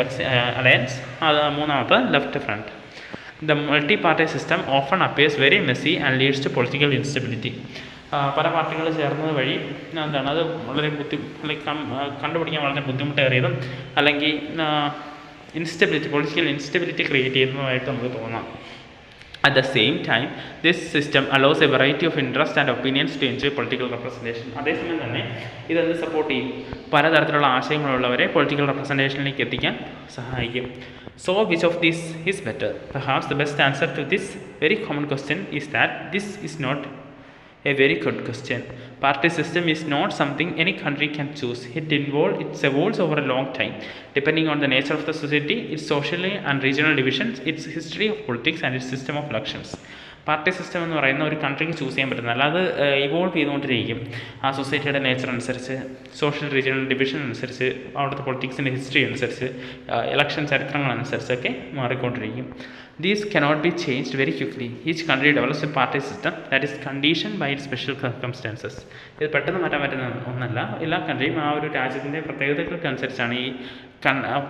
alliance, അത് മൂന്നാമത്തെ left front. The multi-party system often appears very messy and leads to political instability. പല പാർട്ടികൾ ചേർന്നത് വഴി എന്താണ് അത് വളരെ കണ്ടുപിടിക്കാൻ വളരെ ബുദ്ധിമുട്ടേറിയതും അല്ലെങ്കിൽ പൊളിറ്റിക്കൽ ഇൻസ്റ്റബിലിറ്റി ക്രിയേറ്റ് ചെയ്യുന്നതുമായിട്ട് നമുക്ക് തോന്നാം. At the same time, this system allows a variety of interests and opinions to enjoy political representation. അതേസമയം തന്നെ ഇതെന്ത് സപ്പോർട്ട് ചെയ്യും, പലതരത്തിലുള്ള ആശയങ്ങളുള്ളവരെ പൊളിറ്റിക്കൽ റെപ്രസെൻറ്റേഷനിലേക്ക് എത്തിക്കാൻ സഹായിക്കും. So which of these is better? Perhaps the best answer to this very common question is that this is not a very good question. Party system is not something any country can choose. It evolves over a long time, depending on the nature of the society, its social and regional divisions, its history of politics and its system of elections. Party system എന്ന് പറയുന്ന ഒരു കൺട്രിക്ക് choose ചെയ്യാൻ പറ്റുന്നതല്ല, അത് evolve ചെയ്തുകൊണ്ടിരിക്കും ആ സൊസൈറ്റിയുടെ nature അനുസരിച്ച്, സോഷ്യൽ റീജിയണൽ ഡിവിഷൻ അനുസരിച്ച്, അവിടുത്തെ പൊളിറ്റിക്സിൻ്റെ ഹിസ്റ്ററി അനുസരിച്ച്, ഇലക്ഷൻ ചരിത്രങ്ങളനുസരിച്ചൊക്കെ മാറിക്കൊണ്ടിരിക്കും. These cannot be changed very quickly. Each country develops a party system that is conditioned by its special circumstances. ഇത് പെട്ടെന്ന് മാറ്റാൻ പറ്റുന്ന ഒന്നല്ല. എല്ലാ കൺട്രിയും ആ ഒരു രാജ്യത്തിൻ്റെ പ്രത്യേകതകൾക്കനുസരിച്ചാണ് ഈ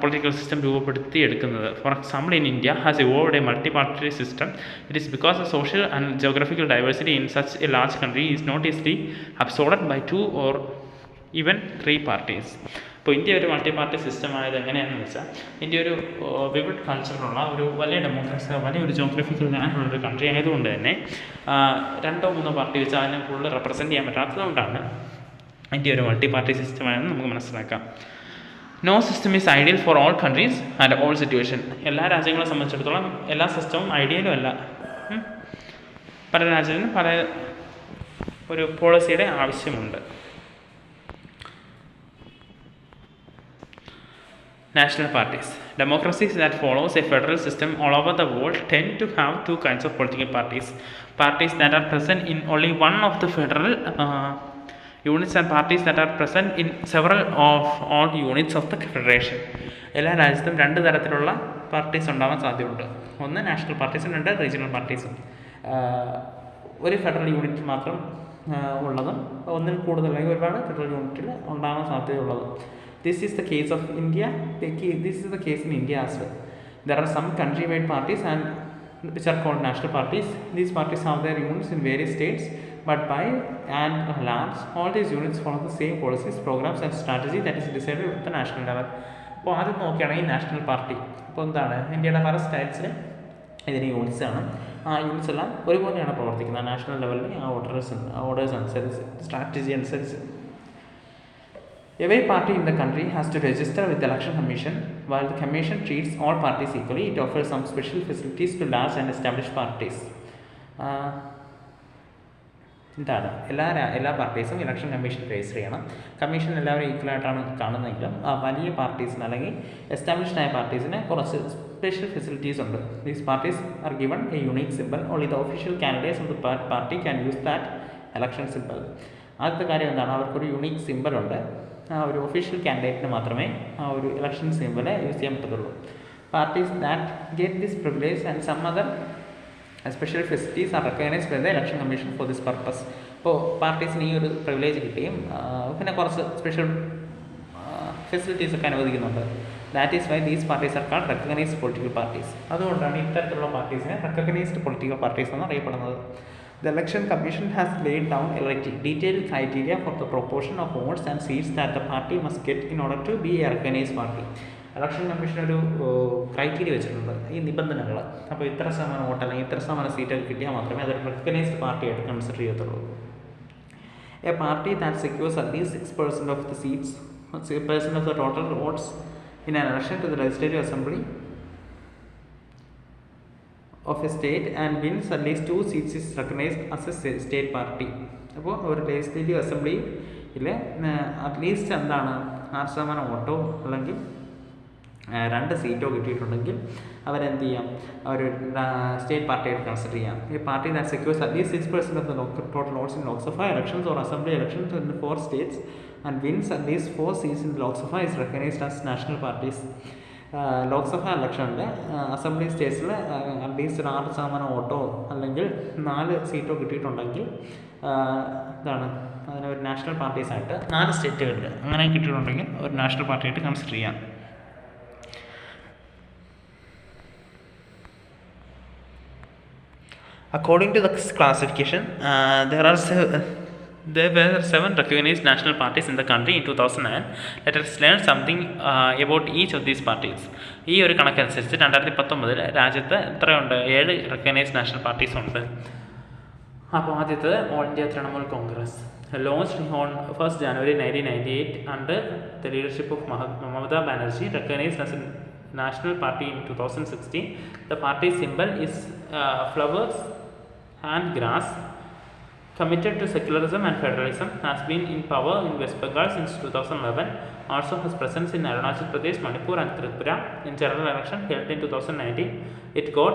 പൊളിറ്റിക്കൽ സിസ്റ്റം രൂപപ്പെടുത്തിയെടുക്കുന്നത്. For example, in India has evolved a multi-party system. It is because the social and geographical diversity in such a large country is not easily absorbed by 2 or even 3 parties. ഇപ്പോൾ India ഒരു multi party system ആയത് എങ്ങനെയാണെന്ന് വെച്ചാൽ, India ഒരു vivid കൾച്ചറുള്ള ഒരു വലിയ democracy, വലിയൊരു geographical ലാൻഡുള്ളൊരു country ആയതുകൊണ്ട് തന്നെ 2 or 3 പാർട്ടി വെച്ച് അതിനെ കൂടുതൽ റെപ്രസെൻറ്റ് ചെയ്യാൻ പറ്റാത്തതുകൊണ്ടാണ് ഇന്ത്യ ഒരു മൾട്ടി പാർട്ടി സിസ്റ്റമാണെന്ന് നമുക്ക് മനസ്സിലാക്കാം. No system is ideal for all countries and all situation. എല്ലാ രാജ്യങ്ങളെ സംബന്ധിച്ചിടത്തോളം എല്ലാ സിസ്റ്റവും ഐഡിയലും അല്ല. പല രാജ്യത്തിനും പല ഒരു പോളിസിയുടെ ആവശ്യമുണ്ട്. National parties. Democracies that follows a federal system all over the world tend to have 2 kinds of political parties. Parties that are present in only one of the federal units and parties that are present in several of all units of the federation. എല്ലാ രാജ്യത്തും 2 തരത്തിലുള്ള parties ഉണ്ടാവാൻ സാധ്യതയുണ്ട്. ഒന്ന് national പാർട്ടീസും 2 regional പാർട്ടീസും. ഒരു federal unit മാത്രം ഉള്ളതും ഒന്നിൽ കൂടുതലായി ഒരുപാട് ഫെഡറൽ യൂണിറ്റിൽ ഉണ്ടാവാൻ സാധ്യതയുള്ളതും. This is the case of India. This is the case in India as well. There are some country-wide parties and which are called national parties. These parties have their units in various states, but by and large, all these units follow the same policies, programs and strategy that is decided at the national level. അപ്പോൾ ആദ്യം നോക്കുകയാണെങ്കിൽ national party. അപ്പോൾ എന്താണ്, ഇന്ത്യയുടെ പല സ്റ്റേറ്റ്സിൽ ഇതിന് units ആണ്. ആ യൂണിറ്റ്സ് എല്ലാം ഒരുപോലെയാണ് പ്രവർത്തിക്കുന്നത്. നാഷണൽ ലെവലിൽ ആ ഓർഡേഴ്സ് അനുസരിച്ച്, സ്ട്രാറ്റജി അനുസരിച്ച്. Every party in the country has to register with the election commission. While the commission treats all parties equally, it offers some special facilities to large and established parties. എന്താണ്, എല്ലാ പാർട്ടീസും election commission register ചെയ്യണം. Commission എല്ലാവരും ഈക്വലായിട്ടാണ് കാണുന്നതെങ്കിലും വലിയ പാർട്ടീസിന് അല്ലെങ്കിൽ established ആയ പാർട്ടീസിന് കുറച്ച് special facilities ഉണ്ട്. These parties are given A unique simple. Only the official candidates of the party can use that election simple. ആദ്യത്തെ കാര്യം എന്താണ്, അവർക്കൊരു യുണീക് സിമ്പിൾ ഉണ്ട്. ആ ഒരു ഒഫീഷ്യൽ കാൻഡിഡേറ്റിന് മാത്രമേ ആ ഒരു ഇലക്ഷൻ സിമ്പിൾ യൂസ് ചെയ്യാൻ പറ്റത്തുള്ളൂ. Parties that get this privilege and some other special facilities are recognised by the election commission for this purpose. ഇപ്പോൾ പാർട്ടീസിന് ഈ ഒരു പ്രിവിലേജ് കിട്ടുകയും പിന്നെ കുറച്ച് സ്പെഷ്യൽ ഫെസിലിറ്റീസ് ഒക്കെ അനുവദിക്കുന്നുണ്ട്. That is why these parties are called recognised political parties. അതുകൊണ്ടാണ് ഇത്തരത്തിലുള്ള പാർട്ടീസിനെ റെക്കഗ്നൈസ്ഡ് പൊളിറ്റിക്കൽ പാർട്ടീസ് എന്ന് അറിയപ്പെടുന്നത്. The election commission has laid down a detailed criteria for the proportion of votes and seats that the party must get in order to be a recognized party. Election commission ഒരു criteria വെച്ചിട്ടുണ്ട്, ഈ നിബന്ധനകൾ. അപ്പോൾ ഇത്ര ശതമാനം vote അല്ലെങ്കിൽ ഇത്ര ശതമാനം സീറ്റൊക്കെ കിട്ടിയാൽ മാത്രമേ അതൊരു റെക്കഗ്നൈസ്ഡ് പാർട്ടിയായിട്ട് കൺസിഡർ ചെയ്യത്തുള്ളൂ. A party that secures at least 6% of the seats, 6% of the total votes in an election to the legislative assembly of a state and wins at least 2 seats is recognized as a state party. അപ്പോൾ ഒരു legislative അസംബ്ലിയിൽ at least എന്താണ് 6% വോട്ടോ അല്ലെങ്കിൽ 2 സീറ്റോ കിട്ടിയിട്ടുണ്ടെങ്കിൽ അവരെന്ത് ചെയ്യാം, our state പാർട്ടിയായിട്ട് consider ചെയ്യാം. ഈ party that secures at least 6% of the total votes in Lok Sabha elections or assembly elections in 4 states and wins at least 4 seats in Lok Sabha is recognized as national parties. Lok Sabha ഇലക്ഷനിൽ assembly സ്റ്റേറ്റ്സിൽ at least 6% വോട്ടോ അല്ലെങ്കിൽ 4 സീറ്റോ കിട്ടിയിട്ടുണ്ടെങ്കിൽ ഇതാണ് അതിനൊരു national പാർട്ടീസായിട്ട് 4 സ്റ്റേറ്റുകളിൽ അങ്ങനെ കിട്ടിയിട്ടുണ്ടെങ്കിൽ ഒരു national പാർട്ടിയായിട്ട് consider ചെയ്യാം. According to this classification, there were 7 recognized national parties in the country in 2009. Let us learn something about each of these parties. ഈ ഒരു കണക്കനുസരിച്ച് 2019 രാജ്യത്ത് എത്രയുണ്ട്? 7 recognized national parties ഉണ്ട്. അപ്പോൾ ആദ്യത്തെ all India Trinamool Congress, launched on 1st January 1998 under the leadership of Mamata Banerjee, recognized as a national party in 2016. The party's symbol is flowers and grass. Committed to secularism and federalism, has been in power in West Bengal since 2011. Also has presence in Arunachal Pradesh, Manipur and Tripura. In general election held in 2019, it got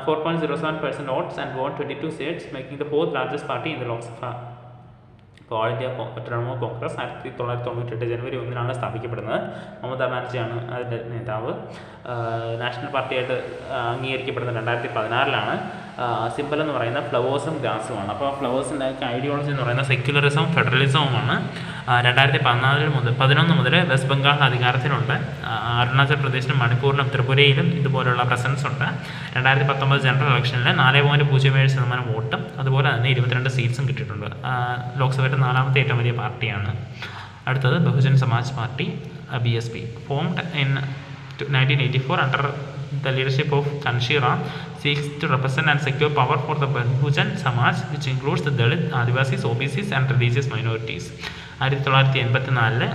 4.07% votes and won 22 seats, making the 4th largest party in the Lok Sabha. All India Trinamool Congress 1998 ജനുവരി 1 സ്ഥാപിക്കപ്പെടുന്നത്. മമതാ ബാനർജിയാണ് അതിൻ്റെ നേതാവ്. National പാർട്ടിയായിട്ട് അംഗീകരിക്കപ്പെടുന്നത് 2016 symbol എന്ന് പറയുന്നത് ഫ്ലവേഴ്സും ഗ്രാസുമാണ്. അപ്പോൾ ഫ്ലവേഴ്സിൻ്റെ ideology എന്ന് പറയുന്നത് സെക്യുലറിസവും ഫെഡറലിസവുമാണ്. 2011 മുതൽ west Bengal അധികാരത്തിലുണ്ട്. Arunachal പ്രദേശിലും മണിപ്പൂരിലും ത്രിപുരയിലും ഇതുപോലുള്ള presence ഉണ്ട്. 2019 ജനറൽ ഇലക്ഷനിൽ 4.07% വോട്ടും അതുപോലെ തന്നെ 22 സീറ്റ്സും കിട്ടിയിട്ടുണ്ട്. ലോക്സഭയുടെ 4ാമത്തെ ഏറ്റവും വലിയ പാർട്ടിയാണ്. അടുത്തത് Bahujan Samaj party, BSP, formed in 1984 under the leadership of Kanshi Ram, seeks to represent and secure power for the Bahujan Samaj, which includes the Dalit, Adivasis, OBCs and religious minorities. 1984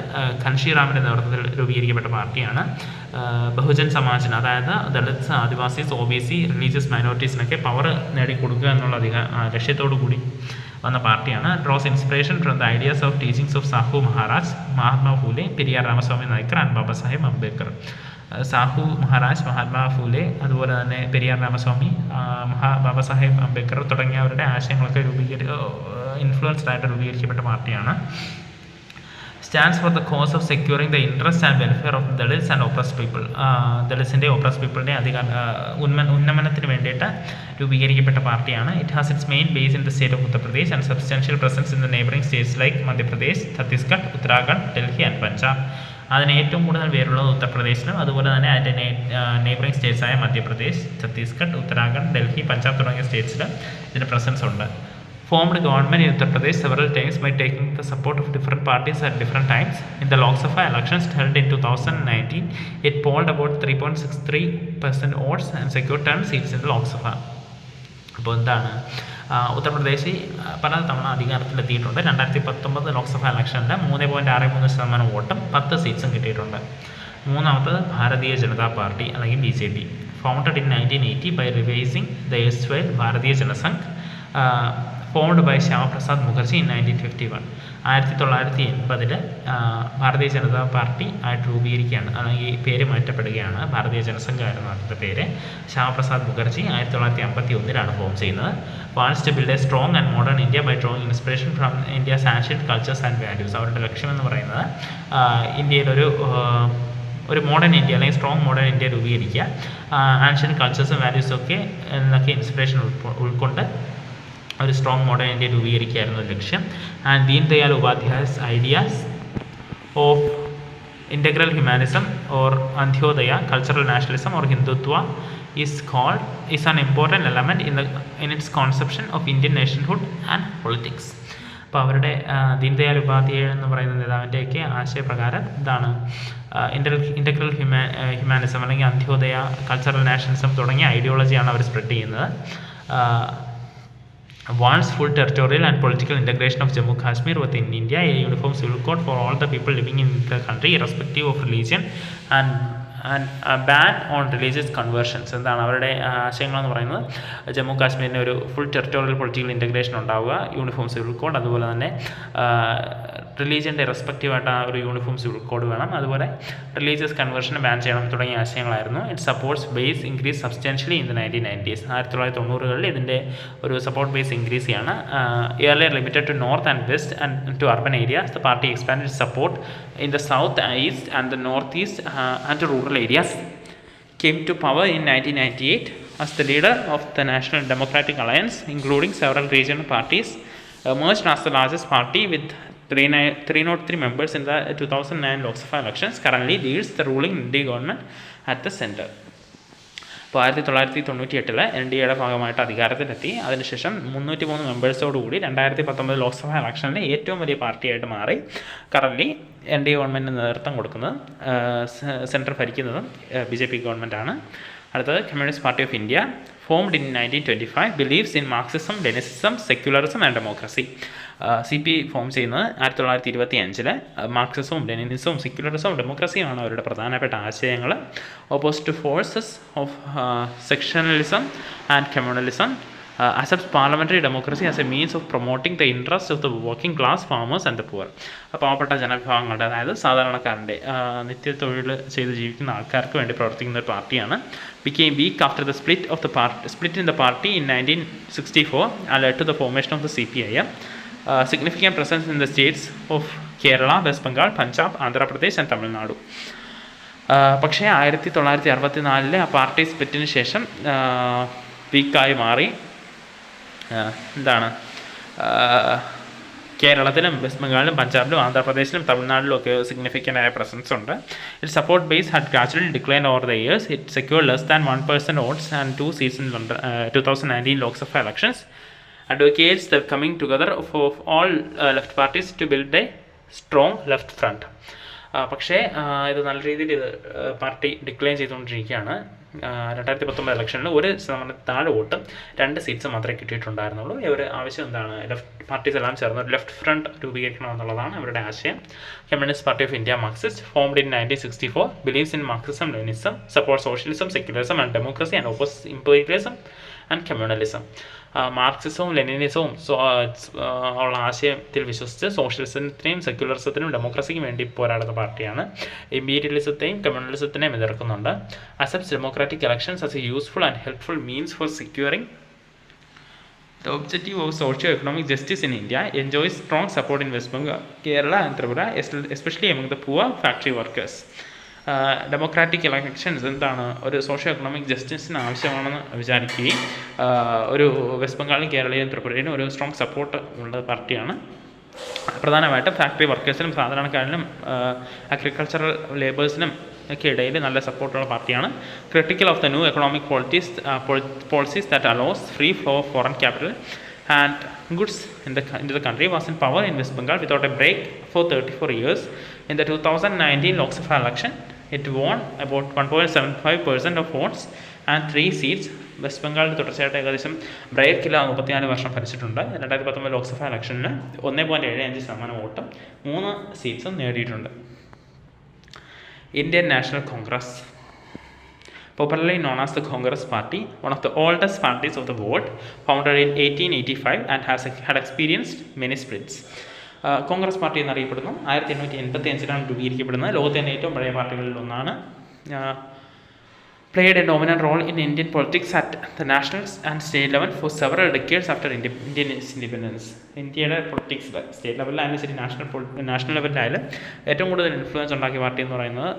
Kanshi റാമിൻ്റെ നേതൃത്വത്തിൽ രൂപീകരിക്കപ്പെട്ട പാർട്ടിയാണ്. ബഹുജൻ സമാജിന്, അതായത് ദളിത്, ആദിവാസീസ്, OBC, റിലീജിയസ് മൈനോറിറ്റീസിനൊക്കെ power നേടിക്കൊടുക്കുക എന്നുള്ള ലക്ഷ്യത്തോടു കൂടി വന്ന പാർട്ടിയാണ്. Draws inspiration from the ideas of teachings of Sahu Maharaj, Mahatma Phule, Periyar Ramasamy Naicker and Baba Saheb Ambedkar. Sahu Maharaj, Mahatma Phule, അതുപോലെ തന്നെ പെരിയാർ രാമസ്വാമി, ബാബാ സാഹേബ് അംബേദ്കർ തുടങ്ങിയവരുടെ ആശയങ്ങളൊക്കെ ഇൻഫ്ലുവൻസ്ഡ് ആയിട്ട് രൂപീകരിക്കപ്പെട്ട പാർട്ടിയാണ്. stands for the cause of securing the interest and welfare of Dalits and oppressed people. ദളിത്സിൻ്റെ ഓപ്രസ്ഡ് പീപ്പിളിൻ്റെ ഉന്നമനത്തിന് വേണ്ടിയിട്ട് രൂപീകരിക്കപ്പെട്ട പാർട്ടിയാണ്. It has its main base in the state of Uttar Pradesh and substantial presence in the neighbouring states like Madhya Pradesh, Chhattisgarh, Uttarakhand, Delhi and Punjab. അതിന് ഏറ്റവും കൂടുതൽ പേരുള്ളത് ഉത്തർപ്രദേശിലും അതുപോലെ തന്നെ അതിൻ്റെ നെയ്ബറിംഗ് സ്റ്റേറ്റ്സായ മധ്യപ്രദേശ്, ഛത്തീസ്ഗഡ്, ഉത്തരാഖണ്ഡ്, ഡൽഹി, പഞ്ചാബ് തുടങ്ങിയ സ്റ്റേറ്റ്സിൽ ഇതിൻ്റെ പ്രസൻസ് ഉണ്ട്. Formed government in Uttar Pradesh several times by taking the support of different parties at different times. In the Lok Sabha elections held in 2019, it polled about 3.63% votes and secured 10 seats in the Lok Sabha. അപ്പോൾ എന്താണ്, ഉത്തർപ്രദേശിൽ പല തവണ അധികാരത്തിലെത്തിയിട്ടുണ്ട്. 2019 ലോക്സഭ ഇലക്ഷനിൽ 3.63% വോട്ടും 10 സീറ്റ്സും കിട്ടിയിട്ടുണ്ട്. മൂന്നാമത്തത് Bharatiya Janata party അല്ലെങ്കിൽ BJP. Founded in 1980 by revising the erstwhile Bharatiya Jana Sangh, formed by Shyama Prasad Mukherjee in 1951. 1980 Bharatiya Janata party ആയിട്ട് രൂപീകരിക്കുകയാണ്, അല്ലെങ്കിൽ പേര് മാറ്റപ്പെടുകയാണ്. ഭാരതീയ ജനസംഘമായിരുന്നു അതിൻ്റെ പേര്. ശ്യാമപ്രസാദ് മുഖർജി 1951 ഫോം ചെയ്യുന്നത്. Wants to build a strong and modern India by drawing inspiration from India's ancient cultures and values. അവരുടെ ലക്ഷ്യമെന്ന് പറയുന്നത് ഇന്ത്യയിലൊരു മോഡേൺ ഇന്ത്യ അല്ലെങ്കിൽ സ്ട്രോങ് മോഡേൺ ഇന്ത്യ രൂപീകരിക്കുക, ആൻഷ്യന്റ് കൾച്ചേഴ്സും വാല്യൂസൊക്കെ എന്നൊക്കെ ഇൻസ്പിറേഷൻ ഉൾക്കൊണ്ട് ഒരു സ്ട്രോങ് മോഡേൺ ഇന്ത്യ രൂപീകരിക്കുകയായിരുന്നു ലക്ഷ്യം. And Deen Dayal Upadhyaya's ideas of integral humanism or Antyodaya, cultural nationalism or Hindutva is an important element in its conception of Indian nationhood and politics. അപ്പോൾ അവരുടെ ദീൻ ദയാൽ ഉപാധ്യായ എന്ന് പറയുന്ന നേതാവിൻ്റെയൊക്കെ ആശയപ്രകാരം ഇതാണ് ഇൻ്റഗ്രൽ ഹ്യൂമാനിസം അല്ലെങ്കിൽ അന്ത്യോദയ, കൾച്ചറൽ നാഷണലിസം തുടങ്ങിയ ഐഡിയോളജിയാണ് അവർ സ്പ്രെഡ് ചെയ്യുന്നത്. wants full territorial and political integration of Jammu Kashmir within India, a uniform civil code for all the people living in the country irrespective of religion, and a ban on religious conversions. എന്താണ് അവരുടെ ആശയങ്ങളെന്ന് പറയുന്നത്, ജമ്മു കാശ്മീരിന് ഒരു full territorial political integration ഉണ്ടാവുക, uniform civil code, അതുപോലെ തന്നെ റിലീജിയൻ്റെ റെസ്പെക്റ്റീവായിട്ട് ഒരു uniform civil code വേണം, അതുപോലെ റിലീജിയസ് കൺവേർഷനെ ബാൻ ചെയ്യണം തുടങ്ങിയ ആശയങ്ങളായിരുന്നു. It supports base increase substantially in the 1990s. 1990-കളിൽ ഇതിൻ്റെ ഒരു സപ്പോർട്ട് ബേസ് ഇൻക്രീസ് ചെയ്യാണ്. earlier limited to north and west and to urban areas, the party expanded support in the south, east and the northeast and to rural areas. Came to power in 1998 as the leader of the National Democratic Alliance, including several regional parties. Emerged as the largest party with 303 members in the 2009 Lok Sabha elections. Currently leads the ruling Indian government at the center. അപ്പോൾ 1998 NDAയുടെ ഭാഗമായിട്ട് അധികാരത്തിലെത്തി. അതിനുശേഷം 303 മെമ്പേഴ്സോടുകൂടി 2019 ലോക്സഭാ ഇലക്ഷനിൽ ഏറ്റവും വലിയ പാർട്ടിയായിട്ട് മാറി. Currently NDA ഗവൺമെൻറ്റിന് നേതൃത്വം കൊടുക്കുന്നത് സെൻട്രൽ ഭരിക്കുന്നതും BJP ഗവൺമെൻറ്റാണ്. അടുത്തത് communist party of India, formed in 1925, believes in Marxism, Leninism, secularism and democracy. CP form ചെയ്യുന്നത് 1925. മാർക്സിസവും ലെനിനിസവും സെക്യുലറിസവും ഡെമോക്രസിയുമാണ് അവരുടെ പ്രധാനപ്പെട്ട ആശയങ്ങൾ. Opposite forces of sectionalism and communalism, accepts parliamentary democracy as a means of promoting the interests of the working class, farmers and the poor. പാവപ്പെട്ട ജനവിഭാഗങ്ങളുടെ, അതായത് സാധാരണക്കാരൻ്റെ നിത്യത്തൊഴിൽ ചെയ്ത് ജീവിക്കുന്ന ആൾക്കാർക്ക് വേണ്ടി പ്രവർത്തിക്കുന്ന ഒരു പാർട്ടിയാണ്. became weak after the split in the party in 1964 and led to the formation of the CPIM. Significant presence in the states of Kerala, West Bengal, Punjab, Andhra Pradesh and Tamil Nadu. പക്ഷേ 1964 ആ party സ്പ്ലിറ്റിന് ശേഷം വീക്കായി മാറി. എന്താണ്, കേരളത്തിലും west ബംഗാളിലും പഞ്ചാബിലും ആന്ധ്രാപ്രദേശിലും തമിഴ്നാട്ടിലും ഒക്കെ significant ആയ പ്രസൻസ് ഉണ്ട്. It support base had gradually decline over the years. It secure less than 1% votes and 2 seats in 2019 Lok Sabha elections. Advocates the coming together of all left parties to build a strong left front. പക്ഷേ ഇത് നല്ല രീതിയിൽ ഇത് party decline ചെയ്തുകൊണ്ടിരിക്കുകയാണ്. 2019 ഇലക്ഷനിൽ 1% താഴെ വോട്ടും 2 seats മാത്രമേ കിട്ടിയിട്ടുണ്ടായിരുന്നുള്ളൂ. ഇവർ ആവശ്യം എന്താണ്, ലെഫ്റ്റ് പാർട്ടീസ് എല്ലാം ചേർന്ന് ഒരു ലെഫ്റ്റ് ഫ്രണ്ട് രൂപീകരിക്കണമെന്നുള്ളതാണ് അവരുടെ ആശയം. Communist party of India, marxist, formed in 1964, believes in marxism, leninism, support socialism, secularism and democracy and oppose imperialism and communalism. മാർക്സിസവും ലെനിനിസവും ഉള്ള ആശയത്തിൽ വിശ്വസിച്ച് സോഷ്യലിസത്തിനെയും സെക്യുലറിസത്തിനും ഡെമോക്രസിക്കും വേണ്ടി പോരാടുന്ന പാർട്ടിയാണ്. ഇമ്പീരിയലിസത്തെയും കമ്മ്യൂണലിസത്തിനെയും എതിർക്കുന്നുണ്ട്. Accepts democratic elections as a useful and helpful means for securing the objective of socio-economic justice in India. Enjoys strong support in West Bengal, Kerala and Tripura, especially among the poor factory workers. Democratic elections എന്താണ്, ഒരു socio economic ജസ്റ്റിസിന് ആവശ്യമാണെന്ന് വിചാരിക്കുകയും ഒരു west ബംഗാളിലും കേരളയിലും ത്രിപുരയിലും ഒരു strong support ഉള്ള പാർട്ടിയാണ്. പ്രധാനമായിട്ടും factory വർക്കേഴ്സിനും സാധാരണക്കാരിലും agricultural ലേബേഴ്സിനും ഒക്കെ ഇടയിൽ നല്ല സപ്പോർട്ടുള്ള പാർട്ടിയാണ്. Critical of the new economic policies that allows free flow of foreign capital and goods into the country, was in power in West Bengal without a break for 34 years. In the 2019 Lok Sabha election, it won about 1.75% of votes and 3 seats. West ബംഗാളിൽ തുടർച്ചയായിട്ട് ഏകദേശം ബ്രേക്കില്ല 34 വർഷം ഭരിച്ചിട്ടുണ്ട്. 2019 ലോക്സഭ ഇലക്ഷനിൽ 1.75% വോട്ടും 3 സീറ്റ്സും നേടിയിട്ടുണ്ട്. Indian national Congress, popularly known as the Congress Party, one of the oldest parties of the world, founded in 1885 and had experienced many splits. Congress party എന്നറിയപ്പെടുന്നു. 1885 രൂപീകരിക്കപ്പെടുന്നത്. ലോകത്തെ തന്നെ ഏറ്റവും പഴയ പാർട്ടികളിൽ ഒന്നാണ്. Played a dominant role in Indian politics at the national and state level for several decades after Indian independence. ഇന്ത്യയുടെ പൊളിറ്റിക്സിൽ state ലെവലിൽ ആയാലും ശരി നാഷണൽ ലെവലിലായാലും ഏറ്റവും കൂടുതൽ ഇൻഫ്ലുവൻസ് ഉണ്ടാക്കിയ പാർട്ടി എന്ന് പറയുന്നത്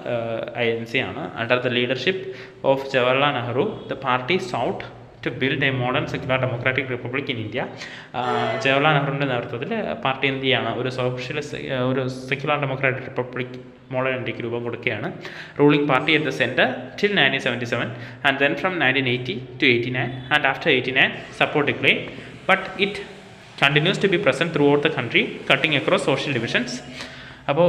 INC ആണ്. Under the leadership of Jawaharlal Nehru, the party sought to build a modern secular democratic republic in India. Jawaharlal നെഹ്റുവിൻ്റെ നേതൃത്വത്തിൽ പാർട്ടി എന്ത് ചെയ്യാണ്, ഒരു സെക്യുലർ ഡെമോക്രാറ്റിക് റിപ്പബ്ലിക് മോഡൽ ഇന്ത്യക്ക് രൂപം കൊടുക്കുകയാണ്. Ruling party at the centre till 1977 and then from 1980 to 89 and after 89 support declined, but it continues to be present throughout the country, cutting across social divisions. അപ്പോൾ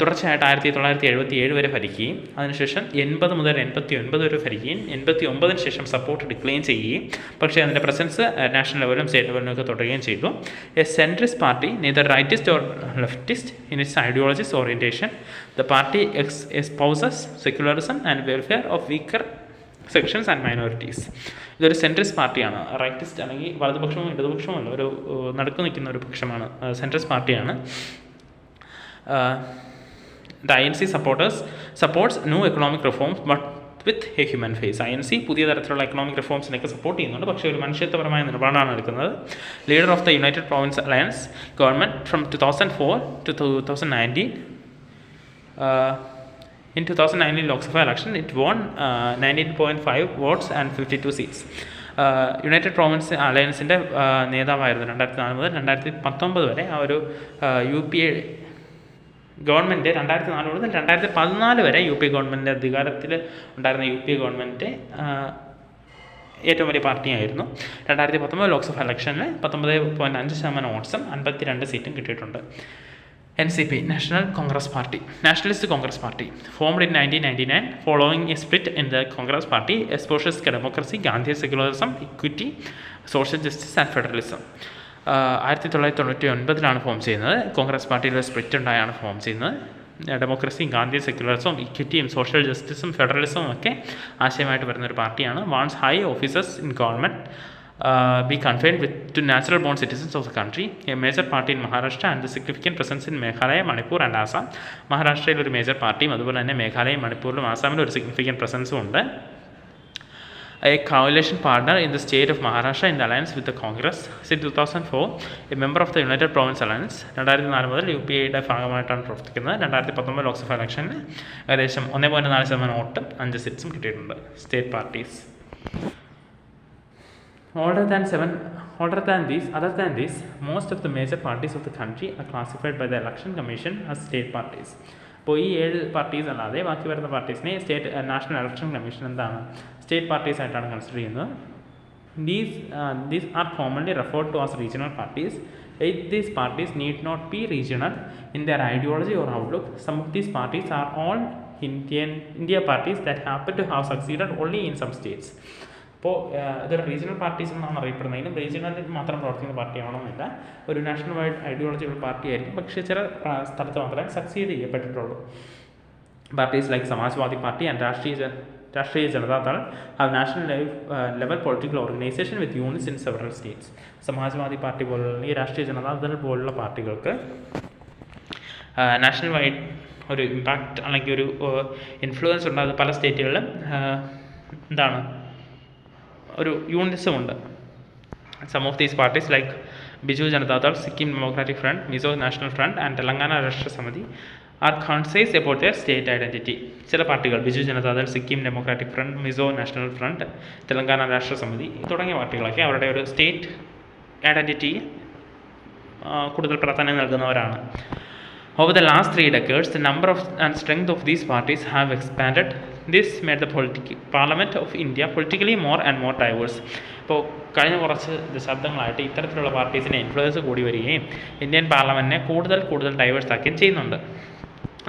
തുടർച്ചയായിട്ട് 1977 വരെ ഭരിക്കുകയും അതിനുശേഷം 80 മുതൽ 89 വരെ ഭരിക്കുകയും 89 ശേഷം സപ്പോർട്ട് ഡിക്ലൈൻ ചെയ്യുകയും പക്ഷേ അതിൻ്റെ പ്രസൻസ് നാഷണൽ ലെവലിലും സ്റ്റേറ്റ് ലെവലിലും ഒക്കെ തുടരുകയും ചെയ്തു. A centrist party, neither rightist or leftist in its ideologies orientation, the party espouses secularism and welfare of weaker sections and minorities. ഇതൊരു സെൻട്രിസ്റ്റ് പാർട്ടിയാണ്. റൈറ്റിസ്റ്റ് അല്ലെങ്കിൽ വലതുപക്ഷമോ ഇടതുപക്ഷമോ അല്ല, ഒരു നടുക്ക് നിൽക്കുന്ന ഒരു പക്ഷമാണ്. സെൻട്രിസ്റ്റ് പാർട്ടിയാണ്. The INC supports new economic reforms but with a human face. INC പുതിയ തരത്തിലുള്ള എക്കണോമിക് റിഫോംസിനൊക്കെ സപ്പോർട്ട് ചെയ്യുന്നുണ്ട്, പക്ഷേ ഒരു മനുഷ്യത്വപരമായ നിലപാടാണ് എടുക്കുന്നത്. Leader of the United province alliance government from 2004 to 2019. In 2019 Lok Sabha election, it won 19.5 votes and 52 seats. United province അലയൻസിൻ്റെ നേതാവായിരുന്നു 2004 മുതൽ 2019 വരെ. ആ ഒരു UPA ഗവൺമെൻറ് 2004 മുതൽ 2014 വരെ UPA ഗവൺമെൻറ് അധികാരത്തിൽ ഉണ്ടായിരുന്ന UPA ഗവൺമെൻറ് ഏറ്റവും വലിയ പാർട്ടിയായിരുന്നു. 2019 ലോക്സഭ ഇലക്ഷനിൽ 19.5% വോട്ട്സും 52 സീറ്റും കിട്ടിയിട്ടുണ്ട്. NCP, Nationalist Congress Party, formed in 1999 following a split in the Congress Party, espoused democracy, Gandhi secularism, equity, social justice and federalism. 1999 form ചെയ്യുന്നത്. കോൺഗ്രസ് പാർട്ടിയിലെ സ്പ്ലിറ്റ് ഉണ്ടായാണ് ഫോം ചെയ്യുന്നത്. ഡെമോക്രസി, ഗാന്ധി സെക്യുലറിസവും ഇക്വിറ്റിയും സോഷ്യൽ ജസ്റ്റിസും ഫെഡറലിസവും ഒക്കെ ആശയമായിട്ട് വരുന്നൊരു പാർട്ടിയാണ്. Wants high officers in government be confined to natural born citizens of the country, a major party in Maharashtra and the significant presence in Meghalaya, Manipur and Assam. മഹാരാഷ്ട്രയിൽ ഒരു major പാർട്ടിയും അതുപോലെ തന്നെ മേഘാലയയും മണിപ്പൂരിലും ആസാമിലും ഒരു significant പ്രസൻസും ഉണ്ട്. A coalition partner in the state of Maharashtra in the alliance with the Congress. Since 2004, a member of the United Province Alliance. 2004 മുതൽ UPAയുടെ ഭാഗമായിട്ടാണ് പ്രവർത്തിക്കുന്നത്. 2019 ലോക്സഭ ഇലക്ഷനിൽ ഏകദേശം 1.4% വോട്ടും 5 സീറ്റ്സും കിട്ടിയിട്ടുണ്ട്. State parties. Other than these, most of the major parties of the country are classified by the Election Commission as state parties. അപ്പോൾ ഈ 7 parties അല്ലാതെ ബാക്കി വരുന്ന പാർട്ടീസിനെ നാഷണൽ ഇലക്ഷൻ കമ്മീഷൻ എന്താണ് സ്റ്റേറ്റ് പാർട്ടീസ് ആയിട്ടാണ് കൺസിഡർ ചെയ്യുന്നത്. These are commonly referred to as regional parties. These parties need not be regional in their ideology or outlook. Some of these parties are all India parties that happen to have succeeded only in some states. അപ്പോൾ ഇതൊരു regional parties എന്നാണ് അറിയപ്പെടുന്നതിനും റീജിയണലിൽ മാത്രം പ്രവർത്തിക്കുന്ന പാർട്ടിയാവണമെന്നില്ല. ഒരു national wide ഐഡിയോളജിയുള്ള party ആയിരിക്കും, പക്ഷേ ചില സ്ഥലത്ത് മാത്രമേ സക്സീഡ് ചെയ്യപ്പെട്ടിട്ടുള്ളൂ. Parties like Samajwadi party and Rashtriya Janata Dal have national level political organisation with units in several states. Samajwadi party പോലുള്ള ഈ രാഷ്ട്രീയ ജനതാദൾ പോലുള്ള പാർട്ടികൾക്ക് നാഷണൽ വൈഡ് ഒരു ഇമ്പാക്റ്റ് അല്ലെങ്കിൽ ഒരു ഇൻഫ്ലുവൻസ് ഉണ്ട്. അത് പല സ്റ്റേറ്റുകളിലും എന്താണ് ഒരു യൂണിറ്റ്സും ഉണ്ട്. Some of these parties like Biju Janata Dal, Sikkim democratic front, Mizo national front and Telangana Rashtra Samithi are conscious about their state identity. ചില പാർട്ടികൾ Biju Janata Dal, Sikkim democratic front, Mizo national front, Telangana Rashtra Samithi തുടങ്ങിയ പാർട്ടികളൊക്കെ അവരുടെ ഒരു സ്റ്റേറ്റ് ഐഡൻറ്റിറ്റി കൂടുതൽ പ്രാധാന്യം നൽകുന്നവരാണ്. Over the last 3 decades, the number and strength of these parties have expanded. This made the Parliament of India politically more and more diverse. ഇപ്പോൾ കഴിഞ്ഞ കുറച്ച് ദശാബ്ദങ്ങളായിട്ട് ഇത്തരത്തിലുള്ള പാർട്ടീസിൻ്റെ ഇൻഫ്ലുവൻസ് കൂടി വരികയും ഇന്ത്യൻ പാർലമെൻറ്റിനെ കൂടുതൽ ഡൈവേഴ്സ് ആക്കുകയും ചെയ്യുന്നുണ്ട്.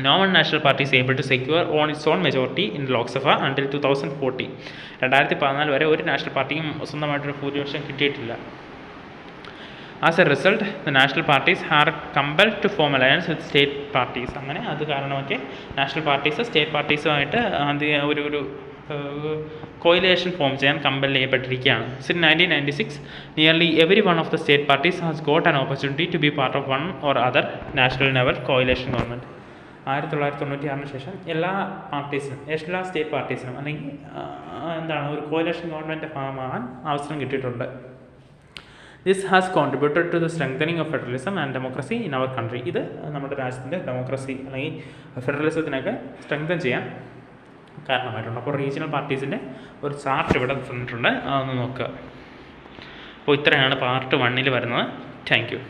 No one national party is able to secure its own majority in Lok Sabha until 2014. 2014 വരെ ഒരു നാഷണൽ പാർട്ടിക്കും സ്വന്തമായിട്ടൊരു ഭൂരിപക്ഷം കിട്ടിയിട്ടില്ല. As a result, the national parties are compelled to form alliance with state parties. അങ്ങനെ അത് കാരണമൊക്കെ നാഷണൽ പാർട്ടീസ് സ്റ്റേറ്റ് പാർട്ടീസുമായിട്ട് ഒരു coalition form ചെയ്യാൻ compel ചെയ്യപ്പെട്ടിരിക്കുകയാണ്. Since 1996, nearly every one of the state parties has got an opportunity to be part of one or other national level coalition government. 1996 ശേഷം എല്ലാ state പാർട്ടീസിനും അല്ലെങ്കിൽ ഒരു coalition government ഭാഗമാകാൻ അവസരം കിട്ടിയിട്ടുണ്ട്. This has contributed to the strengthening of federalism and democracy in our country. ഇത് നമ്മുടെ രാജ്യത്തിൻ്റെ ഡെമോക്രസി അല്ലെങ്കിൽ ഫെഡറലിസത്തിനൊക്കെ സ്ട്രെങ്തൻ ചെയ്യാൻ കാരണമായിട്ടുണ്ട്. അപ്പോൾ റീജിയണൽ പാർട്ടീസിൻ്റെ ഒരു ചാർട്ട് ഇവിടെ തന്നിട്ടുണ്ട്, അതൊന്ന് നോക്കുക. അപ്പോൾ ഇത്രയാണ് പാർട്ട് 1 വരുന്നത്. Thank you.